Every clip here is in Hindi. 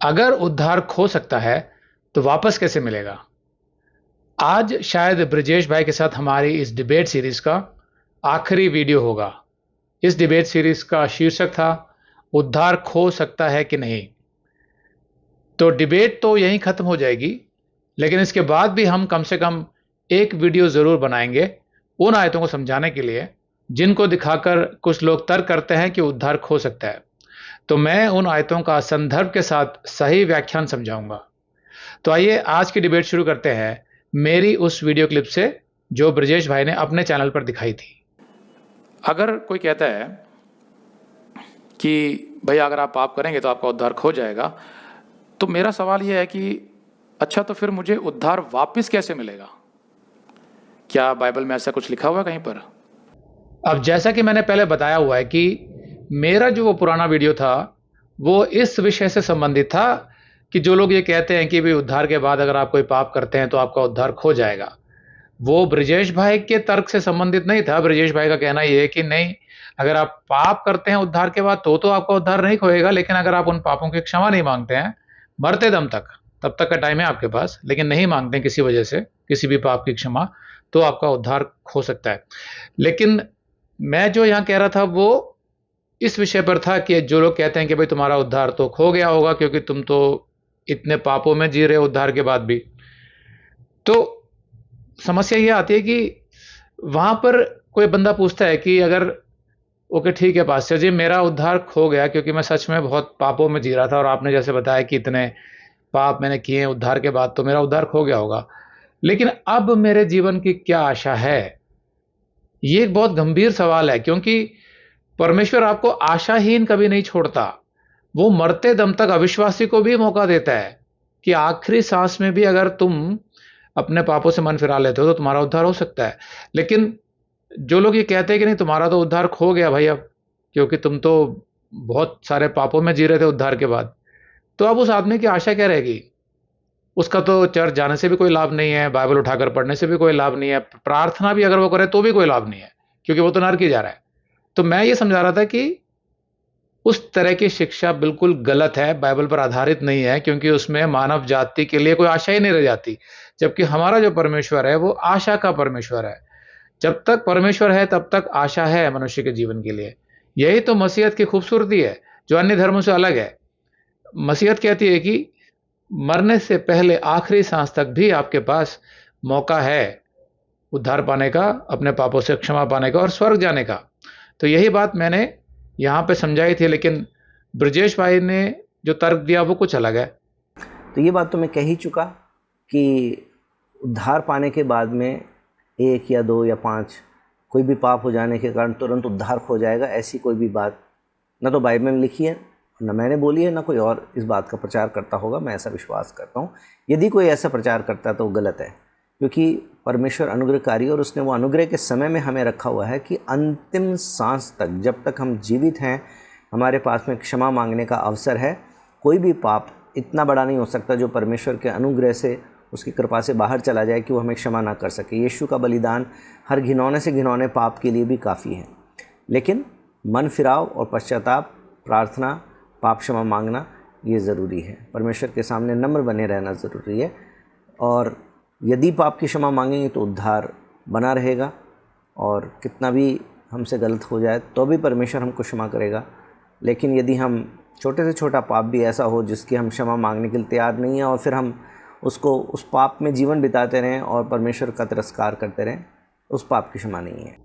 अगर उद्धार खो सकता है तो वापस कैसे मिलेगा? आज शायद ब्रजेश भाई के साथ हमारी इस डिबेट सीरीज का आखिरी वीडियो होगा। इस डिबेट सीरीज का शीर्षक था उद्धार खो सकता है कि नहीं। तो डिबेट तो यहीं खत्म हो जाएगी, लेकिन इसके बाद भी हम कम से कम एक वीडियो जरूर बनाएंगे उन आयतों को समझाने के लिए जिनको दिखाकर कुछ लोग तर्क करते हैं कि उद्धार खो सकता है। तो मैं उन आयतों का संदर्भ के साथ सही व्याख्यान समझाऊंगा। तो आइए आज की डिबेट शुरू करते हैं मेरी उस वीडियो क्लिप से जो ब्रजेश भाई ने अपने चैनल पर दिखाई थी। अगर कोई कहता है कि भाई अगर आप पाप करेंगे तो आपका उद्धार खो जाएगा, तो मेरा सवाल यह है कि अच्छा, तो फिर मुझे उद्धार वापस कैसे मिलेगा? क्या बाइबल में ऐसा कुछ लिखा हुआ है कहीं पर? अब जैसा कि मैंने पहले बताया हुआ है कि मेरा जो वो पुराना वीडियो था वो इस विषय से संबंधित था कि जो लोग ये कहते हैं कि भाई उद्धार के बाद अगर आप कोई पाप करते हैं तो आपका उद्धार खो जाएगा, वो ब्रजेश भाई के तर्क से संबंधित नहीं था। ब्रजेश भाई का कहना ये है कि नहीं, अगर आप पाप करते हैं उद्धार के बाद तो आपका उद्धार नहीं खोएगा, लेकिन अगर आप उन पापों की क्षमा नहीं मांगते हैं मरते दम तक, तब तक का टाइम है आपके पास, लेकिन नहीं मांगते हैं किसी वजह से किसी भी पाप की क्षमा, तो आपका उद्धार खो सकता है। लेकिन मैं जो यहाँ कह रहा था वो इस विषय पर था कि जो लोग कहते हैं कि भाई तुम्हारा उद्धार तो खो गया होगा क्योंकि तुम तो इतने पापों में जी रहे हो उद्धार के बाद भी। तो समस्या ये आती है कि वहां पर कोई बंदा पूछता है कि अगर ओके ठीक है पास्टर जी, मेरा उद्धार खो गया क्योंकि मैं सच में बहुत पापों में जी रहा था और आपने जैसे बताया कि इतने पाप मैंने किए हैं उद्धार के बाद, तो मेरा उद्धार खो गया होगा, लेकिन अब मेरे जीवन की क्या आशा है? ये एक बहुत गंभीर सवाल है, क्योंकि परमेश्वर आपको आशाहीन कभी नहीं छोड़ता। वो मरते दम तक अविश्वासी को भी मौका देता है कि आखिरी सांस में भी अगर तुम अपने पापों से मन फिरा लेते हो तो तुम्हारा उद्धार हो सकता है। लेकिन जो लोग ये कहते हैं कि नहीं तुम्हारा तो उद्धार खो गया भाई अब, क्योंकि तुम तो बहुत सारे पापों में जी रहे थे उद्धार के बाद, तो अब उस आदमी की आशा क्या रहेगी? उसका तो चर्च जाने से भी कोई लाभ नहीं है, बाइबल उठाकर पढ़ने से भी कोई लाभ नहीं है, प्रार्थना भी अगर वो करे तो भी कोई लाभ नहीं है, क्योंकि वो तो नरक ही जा रहा है। तो मैं ये समझा रहा था कि उस तरह की शिक्षा बिल्कुल गलत है, बाइबल पर आधारित नहीं है, क्योंकि उसमें मानव जाति के लिए कोई आशा ही नहीं रह जाती। जबकि हमारा जो परमेश्वर है वो आशा का परमेश्वर है। जब तक परमेश्वर है तब तक आशा है मनुष्य के जीवन के लिए। यही तो मसीहत की खूबसूरती है जो अन्य धर्मों से अलग है। मसीहत कहती है कि मरने से पहले आखिरी सांस तक भी आपके पास मौका है उद्धार पाने का, अपने पापों से क्षमा पाने का और स्वर्ग जाने का। तो यही बात मैंने यहाँ पे समझाई थी, लेकिन ब्रजेश भाई ने जो तर्क दिया वो कुछ अलग है। तो ये बात तो मैं कह ही चुका कि उद्धार पाने के बाद में 1 या 2 या 5 कोई भी पाप हो जाने के कारण तुरंत उद्धार खो जाएगा, ऐसी कोई भी बात ना तो बाइबल में लिखी है, ना मैंने बोली है, ना कोई और इस बात का प्रचार करता होगा। मैं ऐसा विश्वास करता हूँ। यदि कोई ऐसा प्रचार करता है तो वो गलत है, क्योंकि परमेश्वर अनुग्रहकारी और उसने वो अनुग्रह के समय में हमें रखा हुआ है कि अंतिम सांस तक, जब तक हम जीवित हैं, हमारे पास में क्षमा मांगने का अवसर है। कोई भी पाप इतना बड़ा नहीं हो सकता जो परमेश्वर के अनुग्रह से, उसकी कृपा से बाहर चला जाए कि वो हमें क्षमा ना कर सके। यीशु का बलिदान हर घिनौने से घिनौने पाप के लिए भी काफ़ी है। लेकिन मन फिराव और पश्चाताप, प्रार्थना, पाप क्षमा मांगना ये ज़रूरी है। परमेश्वर के सामने नम्र बने रहना ज़रूरी है। और यदि पाप की क्षमा मांगेंगे तो उद्धार बना रहेगा, और कितना भी हमसे गलत हो जाए तो भी परमेश्वर हमको क्षमा करेगा। लेकिन यदि हम छोटे से छोटा पाप भी ऐसा हो जिसकी हम क्षमा मांगने के लिए तैयार नहीं हैं और फिर हम उसको उस पाप में जीवन बिताते रहें और परमेश्वर का तिरस्कार करते रहें, उस पाप की क्षमा नहीं है।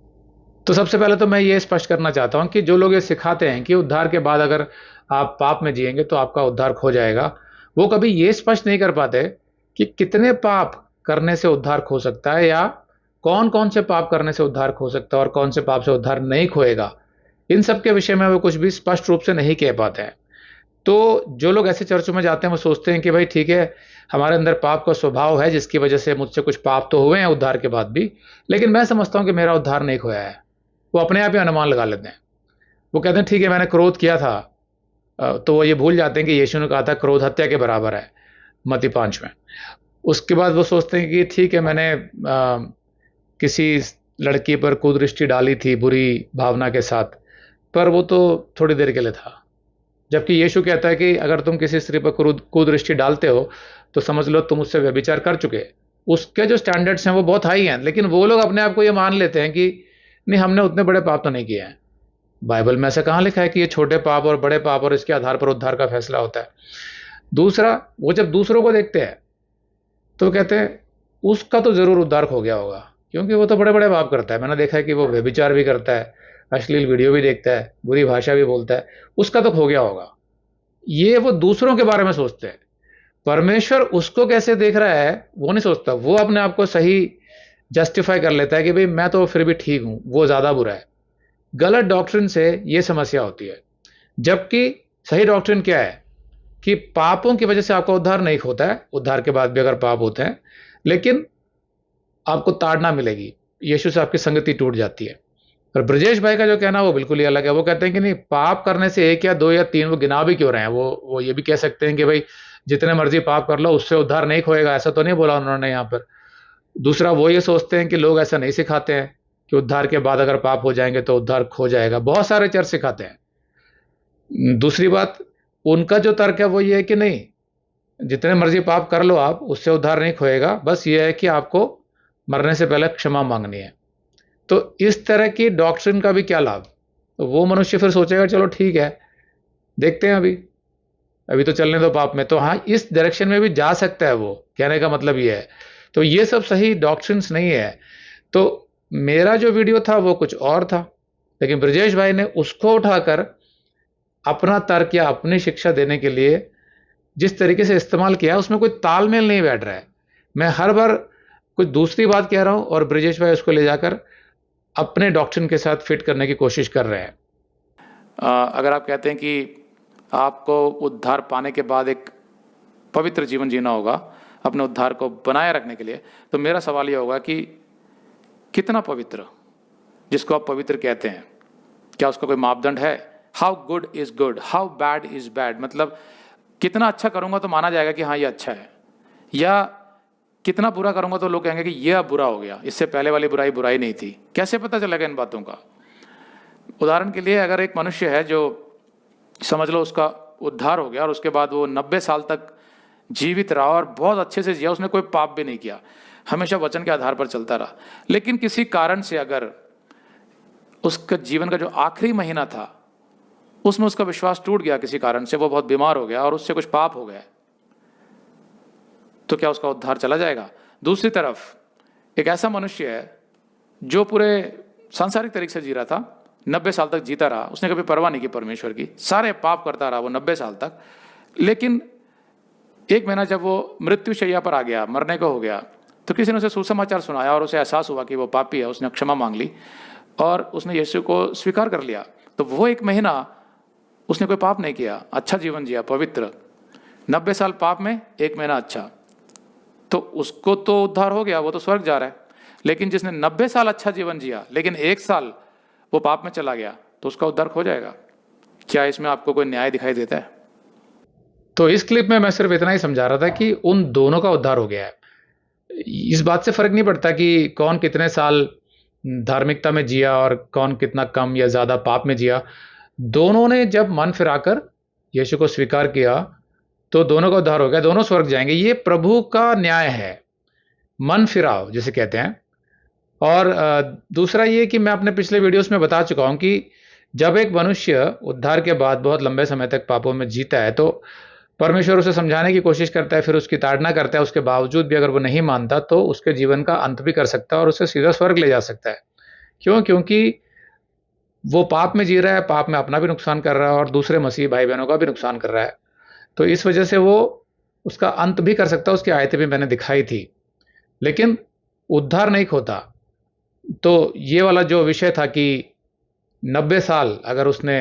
तो सबसे पहले तो मैं ये स्पष्ट करना चाहता हूँ कि जो लोग ये सिखाते हैं कि उद्धार के बाद अगर आप पाप में जिएंगे तो आपका उद्धार खो जाएगा, वो कभी ये स्पष्ट नहीं कर पाते कि कितने पाप करने से उद्धार खो सकता है, या कौन कौन से पाप करने से उद्धार खो सकता है और कौन से पाप से उद्धार नहीं खोएगा। इन सब के विषय में वो कुछ भी स्पष्ट रूप से नहीं कह पाते हैं। तो जो लोग ऐसे चर्चों में जाते हैं वो सोचते हैं कि भाई ठीक है, हमारे अंदर पाप का स्वभाव है जिसकी वजह से मुझसे कुछ पाप तो हुए हैं उद्धार के बाद भी, लेकिन मैं समझता हूं कि मेरा उद्धार नहीं खोया है। वो अपने आप ही अनुमान लगा लेते हैं। वो कहते हैं ठीक है मैंने क्रोध किया था, तो वो ये भूल जाते हैं कि यीशु ने कहा था क्रोध हत्या के बराबर है, मत्ती 5 में। उसके बाद वो सोचते हैं कि ठीक है मैंने किसी लड़की पर कुदृष्टि डाली थी बुरी भावना के साथ, पर वो तो थोड़ी देर के लिए था, जबकि यीशु कहता है कि अगर तुम किसी स्त्री पर कुदृष्टि डालते हो तो समझ लो तुम उससे व्यभिचार कर चुके। उसके जो स्टैंडर्ड्स हैं वो बहुत हाई हैं, लेकिन वो लोग अपने आप को ये मान लेते हैं कि नहीं, हमने उतने बड़े पाप तो नहीं किए हैं। बाइबल में ऐसा कहाँ लिखा है कि ये छोटे पाप और बड़े पाप और इसके आधार पर उद्धार का फैसला होता है। दूसरा, वो जब दूसरों को देखते हैं तो कहते हैं उसका तो जरूर उद्धार हो गया होगा, क्योंकि वो तो बड़े बड़े पाप करता है। मैंने देखा है कि वो व्यभिचार भी करता है, अश्लील वीडियो भी देखता है, बुरी भाषा भी बोलता है, उसका तो हो गया होगा। ये वो दूसरों के बारे में सोचते हैं। परमेश्वर उसको कैसे देख रहा है वो नहीं सोचता। वो अपने आप को सही जस्टिफाई कर लेता है कि भाई मैं तो फिर भी ठीक हूं, वो ज्यादा बुरा है। गलत डॉक्ट्रिन से ये समस्या होती है। जबकि सही डॉक्ट्रिन क्या है कि पापों की वजह से आपका उद्धार नहीं होता है, उद्धार के बाद भी अगर पाप होते हैं, लेकिन आपको ताड़ना मिलेगी, यीशु से आपकी संगति टूट जाती है। और ब्रजेश भाई का जो कहना वो बिल्कुल ही अलग है। वो कहते हैं कि नहीं, पाप करने से एक या दो या तीन वो गिना भी क्यों रहे हैं। वो ये भी कह सकते हैं कि भाई जितने मर्जी पाप कर लो उससे उद्धार नहीं होएगा, ऐसा तो नहीं बोला उन्होंने यहाँ पर। दूसरा, वो ये सोचते हैं कि लोग ऐसा नहीं सिखाते हैं कि उद्धार के बाद अगर पाप हो जाएंगे तो उद्धार खो जाएगा। बहुत सारे चर्च सिखाते हैं। दूसरी बात, उनका जो तर्क है वो ये है कि नहीं, जितने मर्जी पाप कर लो आप, उससे उद्धार नहीं खोएगा, बस ये है कि आपको मरने से पहले क्षमा मांगनी है। तो इस तरह की डॉक्ट्रिन का भी क्या लाभ। तो वो मनुष्य फिर सोचेगा चलो ठीक है, देखते हैं, अभी अभी तो चलने दो पाप में। तो हाँ, इस डायरेक्शन में भी जा सकता है, वो कहने का मतलब ये है। तो ये सब सही डॉक्ट्रिन्स नहीं है। तो मेरा जो वीडियो था वो कुछ और था, लेकिन ब्रजेश भाई ने उसको उठाकर अपना तर्क या अपनी शिक्षा देने के लिए जिस तरीके से इस्तेमाल किया, उसमें कोई तालमेल नहीं बैठ रहा है। मैं हर बार कुछ दूसरी बात कह रहा हूं और ब्रजेश भाई उसको ले जाकर अपने डॉक्ट्रिन के साथ फिट करने की कोशिश कर रहे हैं। अगर आप कहते हैं कि आपको उद्धार पाने के बाद एक पवित्र जीवन जीना होगा अपने उद्धार को बनाए रखने के लिए, तो मेरा सवाल यह होगा कि कितना पवित्र, जिसको आप पवित्र कहते हैं, क्या उसका कोई मापदंड है? How good is good, how bad is bad, मतलब कितना अच्छा करूंगा तो माना जाएगा कि हाँ ये अच्छा है, या कितना बुरा करूंगा तो लोग कहेंगे कि ये अब बुरा हो गया, इससे पहले वाली बुराई बुराई नहीं थी। कैसे पता चलेगा इन बातों का? उदाहरण के लिए, अगर एक मनुष्य है जो समझ लो उसका उद्धार हो गया और उसके बाद वो 90 साल तक जीवित रहा और बहुत अच्छे से जिया, उसने कोई पाप भी नहीं किया, हमेशा वचन के आधार पर चलता रहा, लेकिन किसी कारण से अगर उसका जीवन का जो आखिरी महीना था उसमें उसका विश्वास टूट गया, किसी कारण से वो बहुत बीमार हो गया और उससे कुछ पाप हो गया, तो क्या उसका उद्धार चला जाएगा? दूसरी तरफ एक ऐसा मनुष्य है जो पूरे सांसारिक तरीके से जी रहा था, 90 साल तक जीता रहा, उसने कभी परवाह नहीं की परमेश्वर की, सारे पाप करता रहा वो 90 साल तक, लेकिन एक महीना जब वो मृत्यु शैया पर आ गया, मरने को हो गया, तो किसी ने उसे सुसमाचार सुनाया और उसे एहसास हुआ कि वो पापी है। उसने क्षमा मांग ली और उसने यीशु को स्वीकार कर लिया। तो वो एक महीना उसने कोई पाप नहीं किया, अच्छा जीवन जिया, पवित्र। 90 साल पाप में, एक महीना अच्छा, तो उसको तो उद्धार हो गया, वो तो स्वर्ग जा रहा है। लेकिन जिसने 90 साल अच्छा जीवन जिया लेकिन 1 साल वो पाप में चला गया, तो उसका उद्धार हो जाएगा। क्या इसमें आपको कोई न्याय दिखाई देता है? तो इस क्लिप में मैं सिर्फ इतना ही समझा रहा था कि उन दोनों का उद्धार हो गया है। इस बात से फर्क नहीं पड़ता कि कौन कितने साल धार्मिकता में जिया और कौन कितना कम या ज्यादा पाप में जिया। दोनों ने जब मन फिराकर यीशु को स्वीकार किया तो दोनों का उद्धार हो गया, दोनों स्वर्ग जाएंगे। ये प्रभु का न्याय है, मन फिराव जिसे कहते हैं। और दूसरा ये कि मैं अपने पिछले वीडियोस में बता चुका हूं कि जब एक मनुष्य उद्धार के बाद बहुत लंबे समय तक पापों में जीता है तो परमेश्वर उसे समझाने की कोशिश करता है, फिर उसकी ताड़ना करता है। उसके बावजूद भी अगर वो नहीं मानता तो उसके जीवन का अंत भी कर सकता है और उसे सीधा स्वर्ग ले जा सकता है। क्यों? क्योंकि वो पाप में जी रहा है, पाप में अपना भी नुकसान कर रहा है और दूसरे मसीह भाई बहनों का भी नुकसान कर रहा है। तो इस वजह से वो उसका अंत भी कर सकता है। उसकी आयतें भी मैंने दिखाई थी, लेकिन उद्धार नहीं खोता। तो ये वाला जो विषय था कि 90 साल अगर उसने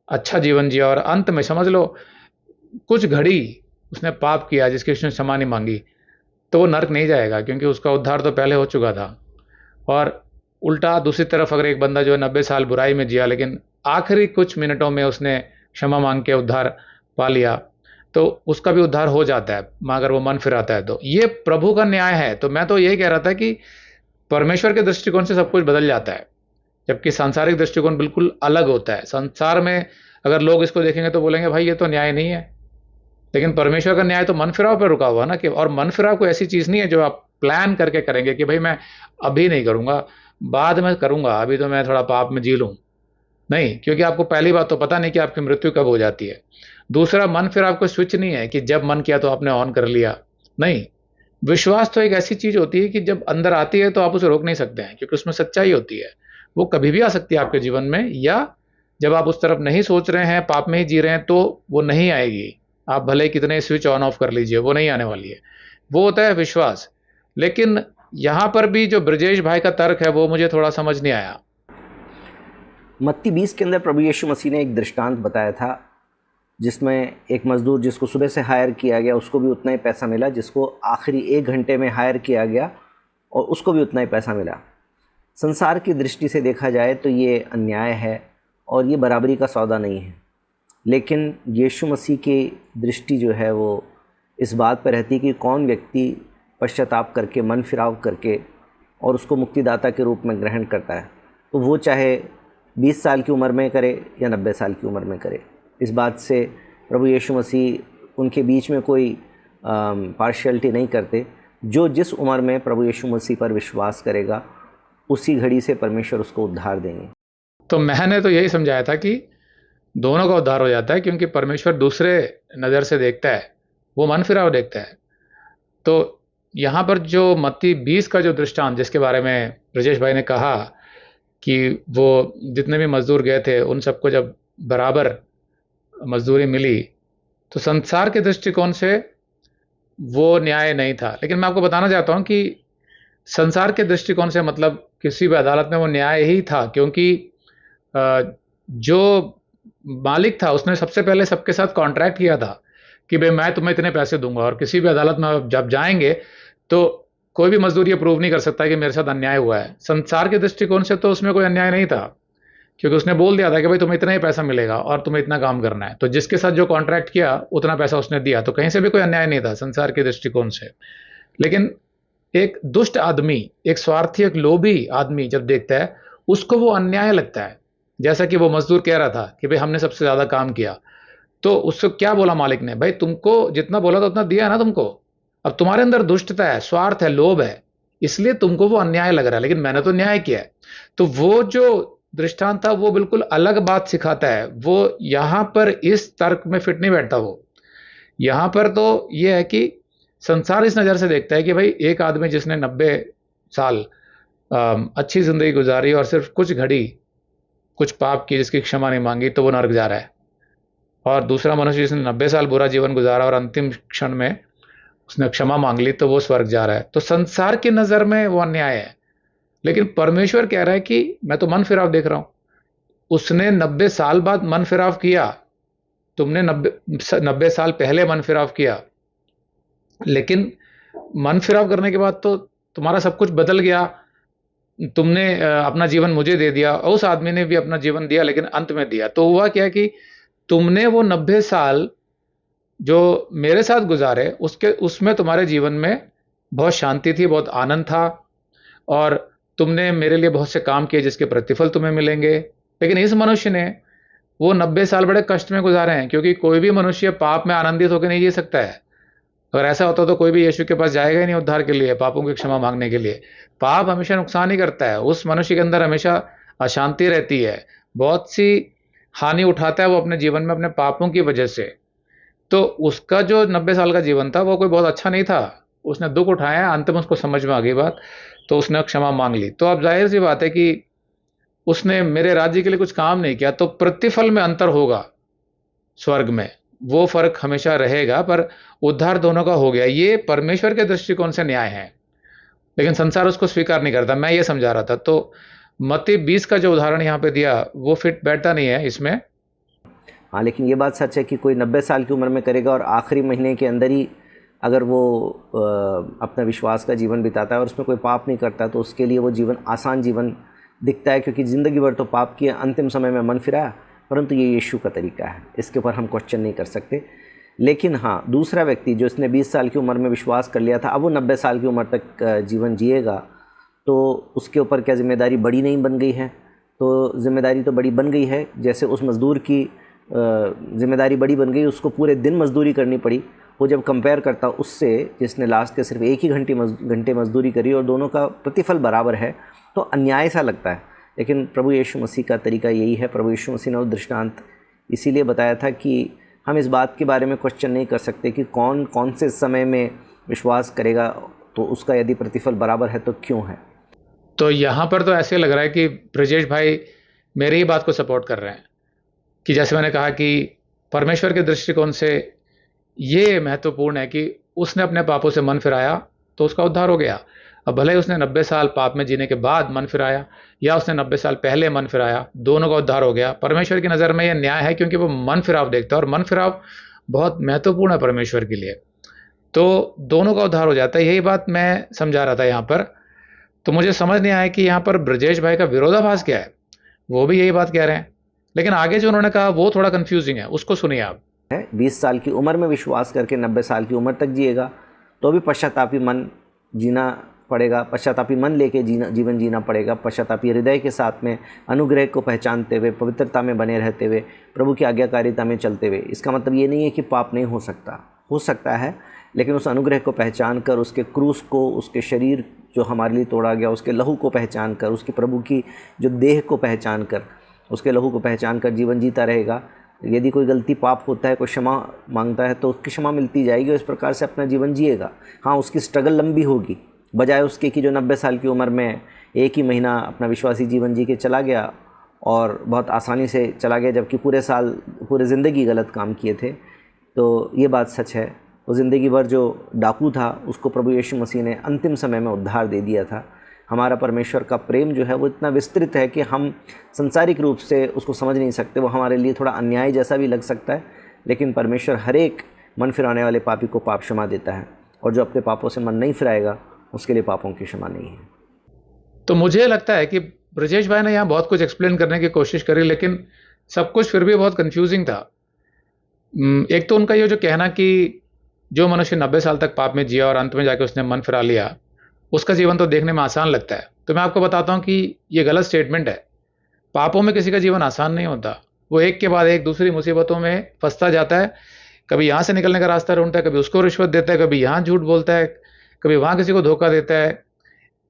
अच्छा जीवन जिया और अंत में समझ लो कुछ घड़ी उसने पाप किया जिसकी उसने क्षमा नहीं मांगी, तो वो नरक नहीं जाएगा, क्योंकि उसका उद्धार तो पहले हो चुका था। और उल्टा दूसरी तरफ अगर एक बंदा जो है 90 साल बुराई में जिया लेकिन आखिरी कुछ मिनटों में उसने क्षमा मांग के उद्धार पा लिया, तो उसका भी उद्धार हो जाता है अगर वो मन फिराता है। तो ये प्रभु का न्याय है। तो मैं तो यही कह रहा था कि परमेश्वर के दृष्टिकोण से सब कुछ बदल जाता है। जबकि सांसारिक दृष्टिकोण बिल्कुल अलग होता है। संसार में अगर लोग इसको देखेंगे तो बोलेंगे भाई ये तो न्याय नहीं है, लेकिन परमेश्वर का न्याय तो मन फिराव पर रुका हुआ ना। कि और मन फिराव कोई ऐसी चीज़ नहीं है जो आप प्लान करके करेंगे कि भाई मैं अभी नहीं करूँगा, बाद में करूँगा, अभी तो मैं थोड़ा पाप में जी लूँ। नहीं, क्योंकि आपको पहली बात तो पता नहीं कि आपकी मृत्यु कब हो जाती है। दूसरा, मन फिर आपको स्विच नहीं है कि जब मन किया तो आपने ऑन कर लिया। नहीं, विश्वास तो एक ऐसी चीज़ होती है कि जब अंदर आती है तो आप उसे रोक नहीं सकते हैं, क्योंकि उसमें सच्चाई होती है। वो कभी भी आ सकती है आपके जीवन में, या जब आप उस तरफ नहीं सोच रहे हैं, पाप में ही जी रहे हैं, तो वो नहीं आएगी। आप भले ही कितने स्विच ऑन ऑफ कर लीजिए, वो नहीं आने वाली है। वो होता है विश्वास। लेकिन यहाँ पर भी जो ब्रजेश भाई का तर्क है वो मुझे थोड़ा समझ नहीं आया। मत्ती 20 के अंदर प्रभु यीशु मसीह ने एक दृष्टांत बताया था, जिसमें एक मज़दूर जिसको सुबह से हायर किया गया उसको भी उतना ही पैसा मिला, जिसको आखिरी 1 घंटे में हायर किया गया और उसको भी उतना ही पैसा मिला। संसार की दृष्टि से देखा जाए तो ये अन्याय है और ये बराबरी का सौदा नहीं है। लेकिन यीशु मसीह की दृष्टि जो है वो इस बात पर रहती है कि कौन व्यक्ति पश्चाताप करके, मन फिराव करके और उसको मुक्तिदाता के रूप में ग्रहण करता है, तो वो चाहे 20 साल की उम्र में करे या 90 साल की उम्र में करे। इस बात से प्रभु यीशु मसीह उनके बीच में कोई पार्शियलिटी नहीं करते। जो जिस उम्र में प्रभु यीशु मसीह पर विश्वास करेगा उसी घड़ी से परमेश्वर उसको उद्धार देंगे। तो मैंने तो यही समझाया था कि दोनों का उद्धार हो जाता है, क्योंकि परमेश्वर दूसरे नज़र से देखता है, वो मन फिराव देखता है। तो यहाँ पर जो मत्ती 20 का जो दृष्टांत जिसके बारे में ब्रजेश भाई ने कहा कि वो जितने भी मजदूर गए थे उन सबको जब बराबर मजदूरी मिली, तो संसार के दृष्टिकोण से वो न्याय नहीं था। लेकिन मैं आपको बताना चाहता हूँ कि संसार के दृष्टिकोण से मतलब किसी भी अदालत में वो न्याय ही था, क्योंकि जो मालिक था उसने सबसे पहले सबके साथ कॉन्ट्रैक्ट किया था कि भाई मैं तुम्हें इतने पैसे दूंगा। और किसी भी अदालत में जब जाएंगे तो कोई भी मजदूर ये प्रूव नहीं कर सकता कि मेरे साथ अन्याय हुआ है। संसार के दृष्टिकोण से तो उसमें कोई अन्याय नहीं था, क्योंकि उसने बोल दिया था कि भाई तुम्हें इतना ही पैसा मिलेगा और तुम्हें इतना काम करना है। तो जिसके साथ जो कॉन्ट्रैक्ट किया उतना पैसा उसने दिया, तो कहीं से भी कोई अन्याय नहीं था संसार के दृष्टिकोण से। लेकिन एक दुष्ट आदमी, एक स्वार्थी, एक लोभी आदमी जब देखता है उसको वो अन्याय लगता है। जैसा कि वो मजदूर कह रहा था कि भाई हमने सबसे ज़्यादा काम किया, तो उसको क्या बोला मालिक ने, भाई तुमको जितना बोला था उतना दिया ना तुमको, अब तुम्हारे अंदर दुष्टता है, स्वार्थ है, लोभ है, इसलिए तुमको वो अन्याय लग रहा है, लेकिन मैंने तो न्याय किया है। तो वो जो दृष्टांत था वो बिल्कुल अलग बात सिखाता है। वो यहाँ पर इस तर्क में फिट नहीं बैठता। वो यहाँ पर तो ये है कि संसार इस नज़र से देखता है कि भाई एक आदमी जिसने 90 साल अच्छी ज़िंदगी गुजारी और सिर्फ कुछ घड़ी कुछ पाप की जिसकी क्षमा नहीं मांगी, तो वो नरक जा रहा है। और दूसरा मनुष्य जिसने 90 साल बुरा जीवन गुजारा और अंतिम क्षण में उसने क्षमा मांग ली, तो वो स्वर्ग जा रहा है। तो संसार की नज़र में वो अन्याय है। लेकिन परमेश्वर कह रहा है कि मैं तो मन फिराव देख रहा हूँ। उसने 90 साल बाद मन फिराव किया, तुमने 90 साल पहले मन फिराव किया, लेकिन मन फिराव करने के बाद तो तुम्हारा सब कुछ बदल गया। तुमने अपना जीवन मुझे दे दिया, और उस आदमी ने भी अपना जीवन दिया, लेकिन अंत में दिया। तो हुआ क्या कि तुमने वो 90 साल जो मेरे साथ गुजारे उसमें तुम्हारे जीवन में बहुत शांति थी, बहुत आनंद था, और तुमने मेरे लिए बहुत से काम किए जिसके प्रतिफल तुम्हें मिलेंगे। लेकिन इस मनुष्य ने वो 90 साल बड़े कष्ट में गुजारे हैं, क्योंकि कोई भी मनुष्य पाप में आनंदित होकर नहीं जी सकता है। अगर ऐसा होता तो कोई भी यीशु के पास जाएगा ही नहीं उद्धार के लिए, पापों की क्षमा मांगने के लिए। पाप हमेशा नुकसान ही करता है। उस मनुष्य के अंदर हमेशा अशांति रहती है, बहुत सी हानि उठाता है वो अपने जीवन में अपने पापों की वजह से। तो उसका जो 90 साल का जीवन था वो कोई बहुत अच्छा नहीं था। उसने दुख उठाया, अंत में उसको समझ में आ गई बात, तो उसने क्षमा मांग ली। तो अब जाहिर सी बात है कि उसने मेरे राज्य के लिए कुछ काम नहीं किया, तो प्रतिफल में अंतर होगा स्वर्ग में, वो फर्क हमेशा रहेगा, पर उद्धार दोनों का हो गया। ये परमेश्वर के दृष्टिकोण से न्याय है, लेकिन संसार उसको स्वीकार नहीं करता। मैं ये समझा रहा था। तो मत्ती 20 का जो उदाहरण यहाँ पे दिया वो फिट बैठता नहीं है इसमें। हाँ, लेकिन ये बात सच है कि कोई 90 साल की उम्र में करेगा और आखिरी महीने के अंदर ही अगर वो अपना विश्वास का जीवन बिताता है और उसमें कोई पाप नहीं करता, तो उसके लिए वो जीवन आसान जीवन दिखता है, क्योंकि ज़िंदगी भर तो पाप किया, अंतिम समय में मन फिराया। परंतु ये यीशु का तरीका है, इसके ऊपर हम क्वेश्चन नहीं कर सकते। लेकिन हाँ, दूसरा व्यक्ति जो इसने 20 साल की उम्र में विश्वास कर लिया था, अब वो 90 साल की उम्र तक जीवन जिएगा, तो उसके ऊपर क्या जिम्मेदारी बड़ी नहीं बन गई है? तो जिम्मेदारी तो बड़ी बन गई है। जैसे उस मज़दूर की जिम्मेदारी बड़ी बन गई, उसको पूरे दिन मजदूरी करनी पड़ी। वो जब कंपेयर करता उससे जिसने लास्ट के सिर्फ एक ही घंटे मजदूरी करी और दोनों का प्रतिफल बराबर है, तो अन्याय सा लगता है। लेकिन प्रभु यीशु मसीह का तरीका यही है। प्रभु यीशु मसीह ने वो दृष्टांत इसीलिए बताया था कि हम इस बात के बारे में क्वेश्चन नहीं कर सकते कि कौन कौन से समय में विश्वास करेगा, तो उसका यदि प्रतिफल बराबर है तो क्यों है। तो यहाँ पर तो ऐसे लग रहा है कि ब्रजेश भाई मेरी ही बात को सपोर्ट कर रहे हैं कि जैसे मैंने कहा कि परमेश्वर के दृष्टिकोण से ये महत्वपूर्ण है कि उसने अपने पापों से मन फिराया तो उसका उद्धार हो गया। अब भले ही उसने 90 साल पाप में जीने के बाद मन फिराया या उसने 90 साल पहले मन फिराया, दोनों का उद्धार हो गया। परमेश्वर की नज़र में यह न्याय है, क्योंकि वो मन फिराव देखता है और मन फिराव बहुत महत्वपूर्ण है परमेश्वर के लिए। तो दोनों का उद्धार हो जाता है, यही बात मैं समझा रहा था यहाँ पर। तो मुझे समझ नहीं आया कि यहाँ पर ब्रजेश भाई का विरोधाभास क्या है। वो भी यही बात कह रहे हैं, लेकिन आगे जो उन्होंने कहा वो थोड़ा कंफ्यूजिंग है, उसको सुनिए आप। 20 साल की उम्र में विश्वास करके 90 साल की उम्र तक जिएगा तो भी पश्चातापी मन जीना पड़ेगा, पश्चातापी मन लेके जीवन जीना पड़ेगा। पश्चातापी हृदय के साथ में अनुग्रह को पहचानते हुए, पवित्रता में बने रहते हुए, प्रभु की आज्ञाकारिता में चलते हुए। इसका मतलब ये नहीं है कि पाप नहीं हो सकता है, लेकिन उस अनुग्रह को पहचान कर, उसके क्रूस को, उसके शरीर जो हमारे लिए तोड़ा गया, उसके लहू को पहचान कर, उसके प्रभु की जो देह को पहचान कर, उसके लहू को पहचान कर जीवन जीता रहेगा। यदि कोई गलती पाप होता है, कोई क्षमा मांगता है, तो उसकी क्षमा मिलती जाएगी और इस प्रकार से अपना जीवन जिएगा। हाँ, उसकी स्ट्रगल लंबी होगी, बजाय उसके कि जो 90 साल की उम्र में एक ही महीना अपना विश्वासी जीवन जी के चला गया और बहुत आसानी से चला गया, जबकि पूरे ज़िंदगी गलत काम किए थे। तो ये बात सच है। वो ज़िंदगी भर जो डाकू था, उसको प्रभु यीशु मसीह ने अंतिम समय में उद्धार दे दिया था। हमारा परमेश्वर का प्रेम जो है वो इतना विस्तृत है कि हम संसारिक रूप से उसको समझ नहीं सकते। वो हमारे लिए थोड़ा अन्याय जैसा भी लग सकता है, लेकिन परमेश्वर हर एक मन फिराने वाले पापी को पाप क्षमा देता है, और जो अपने पापों से मन नहीं फिराएगा उसके लिए पापों की क्षमा नहीं है। तो मुझे लगता है कि ब्रजेश भाई ने यहाँ बहुत कुछ एक्सप्लेन करने की कोशिश करी, लेकिन सब कुछ फिर भी बहुत कंफ्यूजिंग था। एक तो उनका ये जो कहना कि जो मनुष्य 90 साल तक पाप में जिया और अंत में जाके उसने मन फिरा लिया, उसका जीवन तो देखने में आसान लगता है। तो मैं आपको बताता हूँ कि ये गलत स्टेटमेंट है। पापों में किसी का जीवन आसान नहीं होता। वो एक के बाद एक दूसरी मुसीबतों में फंसता जाता है। कभी यहाँ से निकलने का रास्ता ढूंढता है, कभी उसको रिश्वत देता है, कभी यहाँ झूठ बोलता है, कभी वहाँ किसी को धोखा देता है।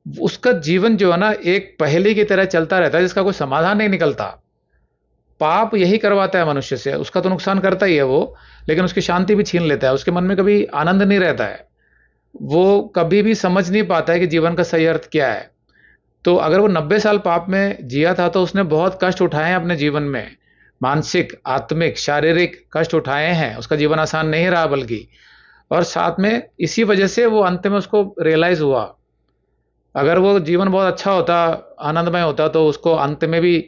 उसका जीवन जो है ना, एक पहेली की तरह चलता रहता है जिसका कोई समाधान नहीं निकलता। पाप यही करवाता है मनुष्य से, उसका तो नुकसान करता ही है वो, लेकिन उसकी शांति भी छीन लेता है। उसके मन में कभी आनंद नहीं रहता है। वो कभी भी समझ नहीं पाता है कि जीवन का सही अर्थ क्या है। तो अगर वो 90 साल पाप में जिया था, तो उसने बहुत कष्ट उठाए हैं अपने जीवन में, मानसिक, आत्मिक, शारीरिक कष्ट उठाए हैं। उसका जीवन आसान नहीं रहा बल्कि, और साथ में इसी वजह से वो अंत में उसको रियलाइज हुआ। अगर वो जीवन बहुत अच्छा होता, आनंदमय होता, तो उसको अंत में भी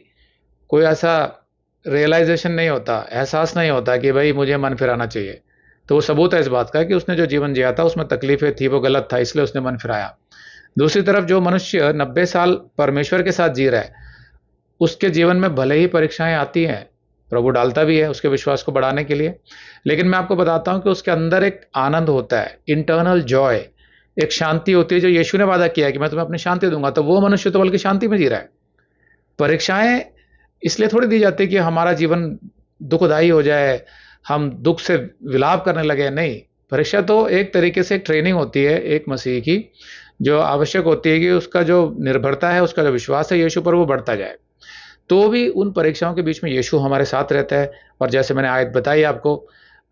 कोई ऐसा रियलाइजेशन नहीं होता, एहसास नहीं होता कि भाई मुझे मन फिराना चाहिए। तो वो सबूत है इस बात का कि उसने जो जीवन जिया था उसमें तकलीफें थी, वो गलत था, इसलिए उसने मन फिराया। दूसरी तरफ जो मनुष्य 90 साल परमेश्वर के साथ जी रहा है, उसके जीवन में भले ही परीक्षाएं आती हैं, प्रभु डालता भी है उसके विश्वास को बढ़ाने के लिए, लेकिन मैं आपको बताता हूं कि उसके अंदर एक आनंद होता है, इंटरनल जॉय, एक शांति होती है जो यीशु ने वादा किया है कि मैं तुम्हें अपनी शांति दूंगा। तो वो मनुष्य तो बल्कि शांति में जी रहा है। परीक्षाएं इसलिए थोड़ी दी जाती है कि हमारा जीवन दुखदायी हो जाए, हम दुख से विलाप करने लगे। नहीं, परीक्षा तो एक तरीके से ट्रेनिंग होती है एक मसीह की, जो आवश्यक होती है कि उसका जो निर्भरता है, उसका जो विश्वास है यीशु पर, वो बढ़ता जाए। तो भी उन परीक्षाओं के बीच में यीशु हमारे साथ रहता है। और जैसे मैंने आयत बताई आपको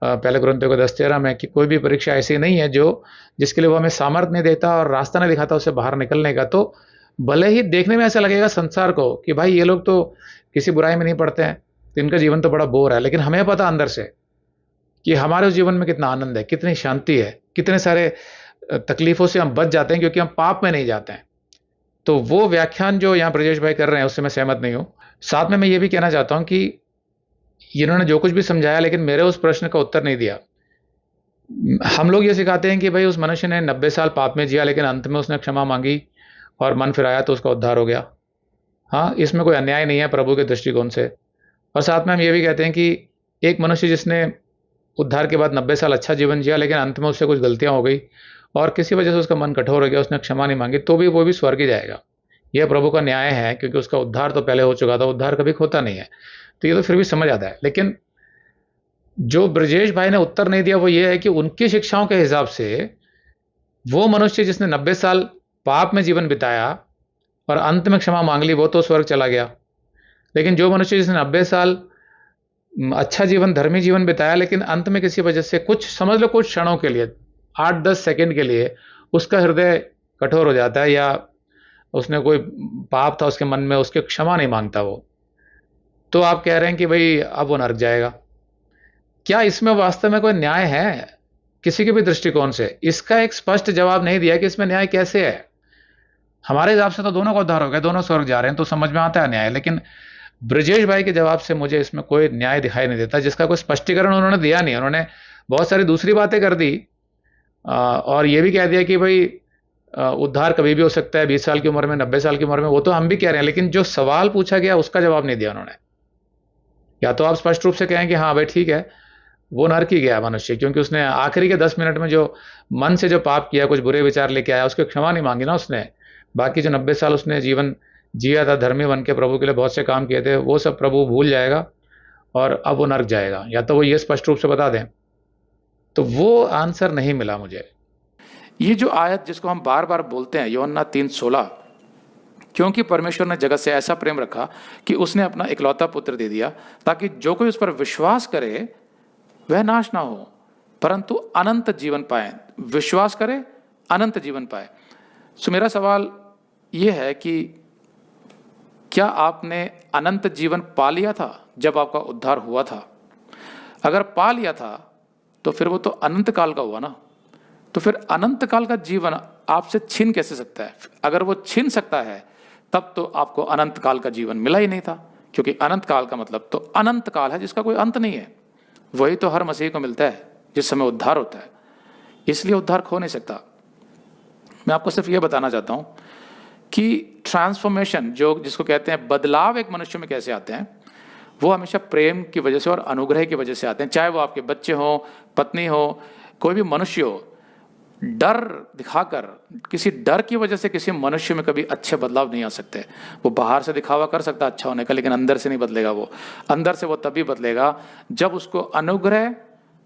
पहले कुरिन्थियों को 10:13 में, कि कोई भी परीक्षा ऐसी नहीं है जो जिसके लिए वो हमें सामर्थ नहीं देता और रास्ता नहीं दिखाता उससे बाहर निकलने का। तो भले ही देखने में ऐसा लगेगा संसार को कि भाई ये लोग तो किसी बुराई में नहीं पड़ते हैं, तो इनका जीवन तो बड़ा बोर है, लेकिन हमें पता अंदर से कि हमारे उस जीवन में कितना आनंद है, कितनी शांति है, कितने सारे तकलीफों से हम बच जाते हैं क्योंकि हम पाप में नहीं जाते हैं। तो वो व्याख्यान जो यहाँ ब्रजेश भाई कर रहे हैं उससे मैं सहमत नहीं हूँ। साथ में मैं ये भी कहना चाहता हूँ कि इन्होंने जो कुछ भी समझाया, लेकिन मेरे उस प्रश्न का उत्तर नहीं दिया। हम लोग ये सिखाते हैं कि भाई उस मनुष्य ने 90 साल पाप में जिया, लेकिन अंत में उसने क्षमा मांगी और मन फिराया तो उसका उद्धार हो गया। हाँ, इसमें कोई अन्याय नहीं है प्रभु के दृष्टिकोण से। और साथ में हम ये भी कहते हैं कि एक मनुष्य जिसने उद्धार के बाद 90 साल अच्छा जीवन जिया, लेकिन अंत में उससे कुछ गलतियां हो गई और किसी वजह से उसका मन कठोर हो गया, उसने क्षमा नहीं मांगी, तो भी वो भी स्वर्ग ही जाएगा। यह प्रभु का न्याय है, क्योंकि उसका उद्धार तो पहले हो चुका था, उद्धार कभी खोता नहीं है। तो ये तो फिर भी समझ आता है। लेकिन जो ब्रजेश भाई ने उत्तर नहीं दिया वो ये है कि उनकी शिक्षाओं के हिसाब से वो मनुष्य जिसने 90 साल पाप में जीवन बिताया और अंत में क्षमा मांग ली, वो तो स्वर्ग चला गया। लेकिन जो मनुष्य जिसने 90 साल अच्छा जीवन, धर्मी जीवन बिताया, लेकिन अंत में किसी वजह से, कुछ समझ लो कुछ क्षणों के लिए, 8-10 सेकंड के लिए उसका हृदय कठोर हो जाता है, या उसने कोई पाप था उसके मन में, उसके क्षमा नहीं मांगता वो, तो आप कह रहे हैं कि भाई अब वो नरक जाएगा। क्या इसमें वास्तव में कोई न्याय है किसी के भी दृष्टिकोण से? इसका एक स्पष्ट जवाब नहीं दिया कि इसमें न्याय कैसे है। हमारे हिसाब से तो दोनों का उद्धार हो गया, दोनों स्वर्ग जा रहे हैं, तो समझ में आता है न्याय। लेकिन ब्रजेश भाई के जवाब से मुझे इसमें कोई न्याय दिखाई नहीं देता, जिसका कोई स्पष्टीकरण उन्होंने दिया नहीं। उन्होंने बहुत सारी दूसरी बातें कर दी और ये भी कह दिया कि भाई उद्धार कभी भी हो सकता है, 20 साल की उम्र में, 90 साल की उम्र में, वो तो हम भी कह रहे हैं, लेकिन जो सवाल पूछा गया उसका जवाब नहीं दिया उन्होंने। या तो आप स्पष्ट रूप से कहें कि हाँ भाई ठीक है, वो नरक ही गया मनुष्य, क्योंकि उसने आखिरी के 10 मिनट में जो मन से जो पाप किया, कुछ बुरे विचार लेके आया, उसकी क्षमा नहीं मांगी ना उसने। बाकी जो 90 साल उसने जीवन जिया था, धर्मी बन के प्रभु के लिए बहुत से काम किए थे, वो सब प्रभु भूल जाएगा और अब वो नरक जाएगा। या तो वो ये स्पष्ट रूप से बता दें, तो वो आंसर नहीं मिला मुझे। ये जो आयत जिसको हम बार बार बोलते हैं, यूहन्ना 3:16, क्योंकि परमेश्वर ने जगत से ऐसा प्रेम रखा कि उसने अपना इकलौता पुत्र दे दिया, ताकि जो कोई उस पर विश्वास करे वह नाश ना हो परंतु अनंत जीवन पाए। विश्वास करे, अनंत जीवन पाए। सो मेरा सवाल यह है कि क्या आपने अनंत जीवन पा लिया था जब आपका उद्धार हुआ था? अगर पा लिया था तो फिर वो तो अनंत काल का हुआ ना। तो फिर अनंत काल का जीवन आपसे छीन कैसे सकता है? अगर वो छीन सकता है तब तो आपको अनंत काल का जीवन मिला ही नहीं था, क्योंकि अनंत काल का मतलब तो अनंत काल है जिसका कोई अंत नहीं है। वही तो हर मसीह को मिलता है जिस समय उद्धार होता है, इसलिए उद्धार खो नहीं सकता। मैं आपको सिर्फ ये बताना चाहता हूं कि ट्रांसफॉर्मेशन जो जिसको कहते हैं बदलाव एक मनुष्य में कैसे आते हैं, वो हमेशा प्रेम की वजह से और अनुग्रह की वजह से आते हैं। चाहे वो आपके बच्चे हो, पत्नी हो, कोई भी मनुष्य हो। डर दिखाकर, किसी डर की वजह से किसी मनुष्य में कभी अच्छे बदलाव नहीं आ सकते। वो बाहर से दिखावा कर सकता है अच्छा होने का, लेकिन अंदर से नहीं बदलेगा। वो अंदर से वो तभी बदलेगा जब उसको अनुग्रह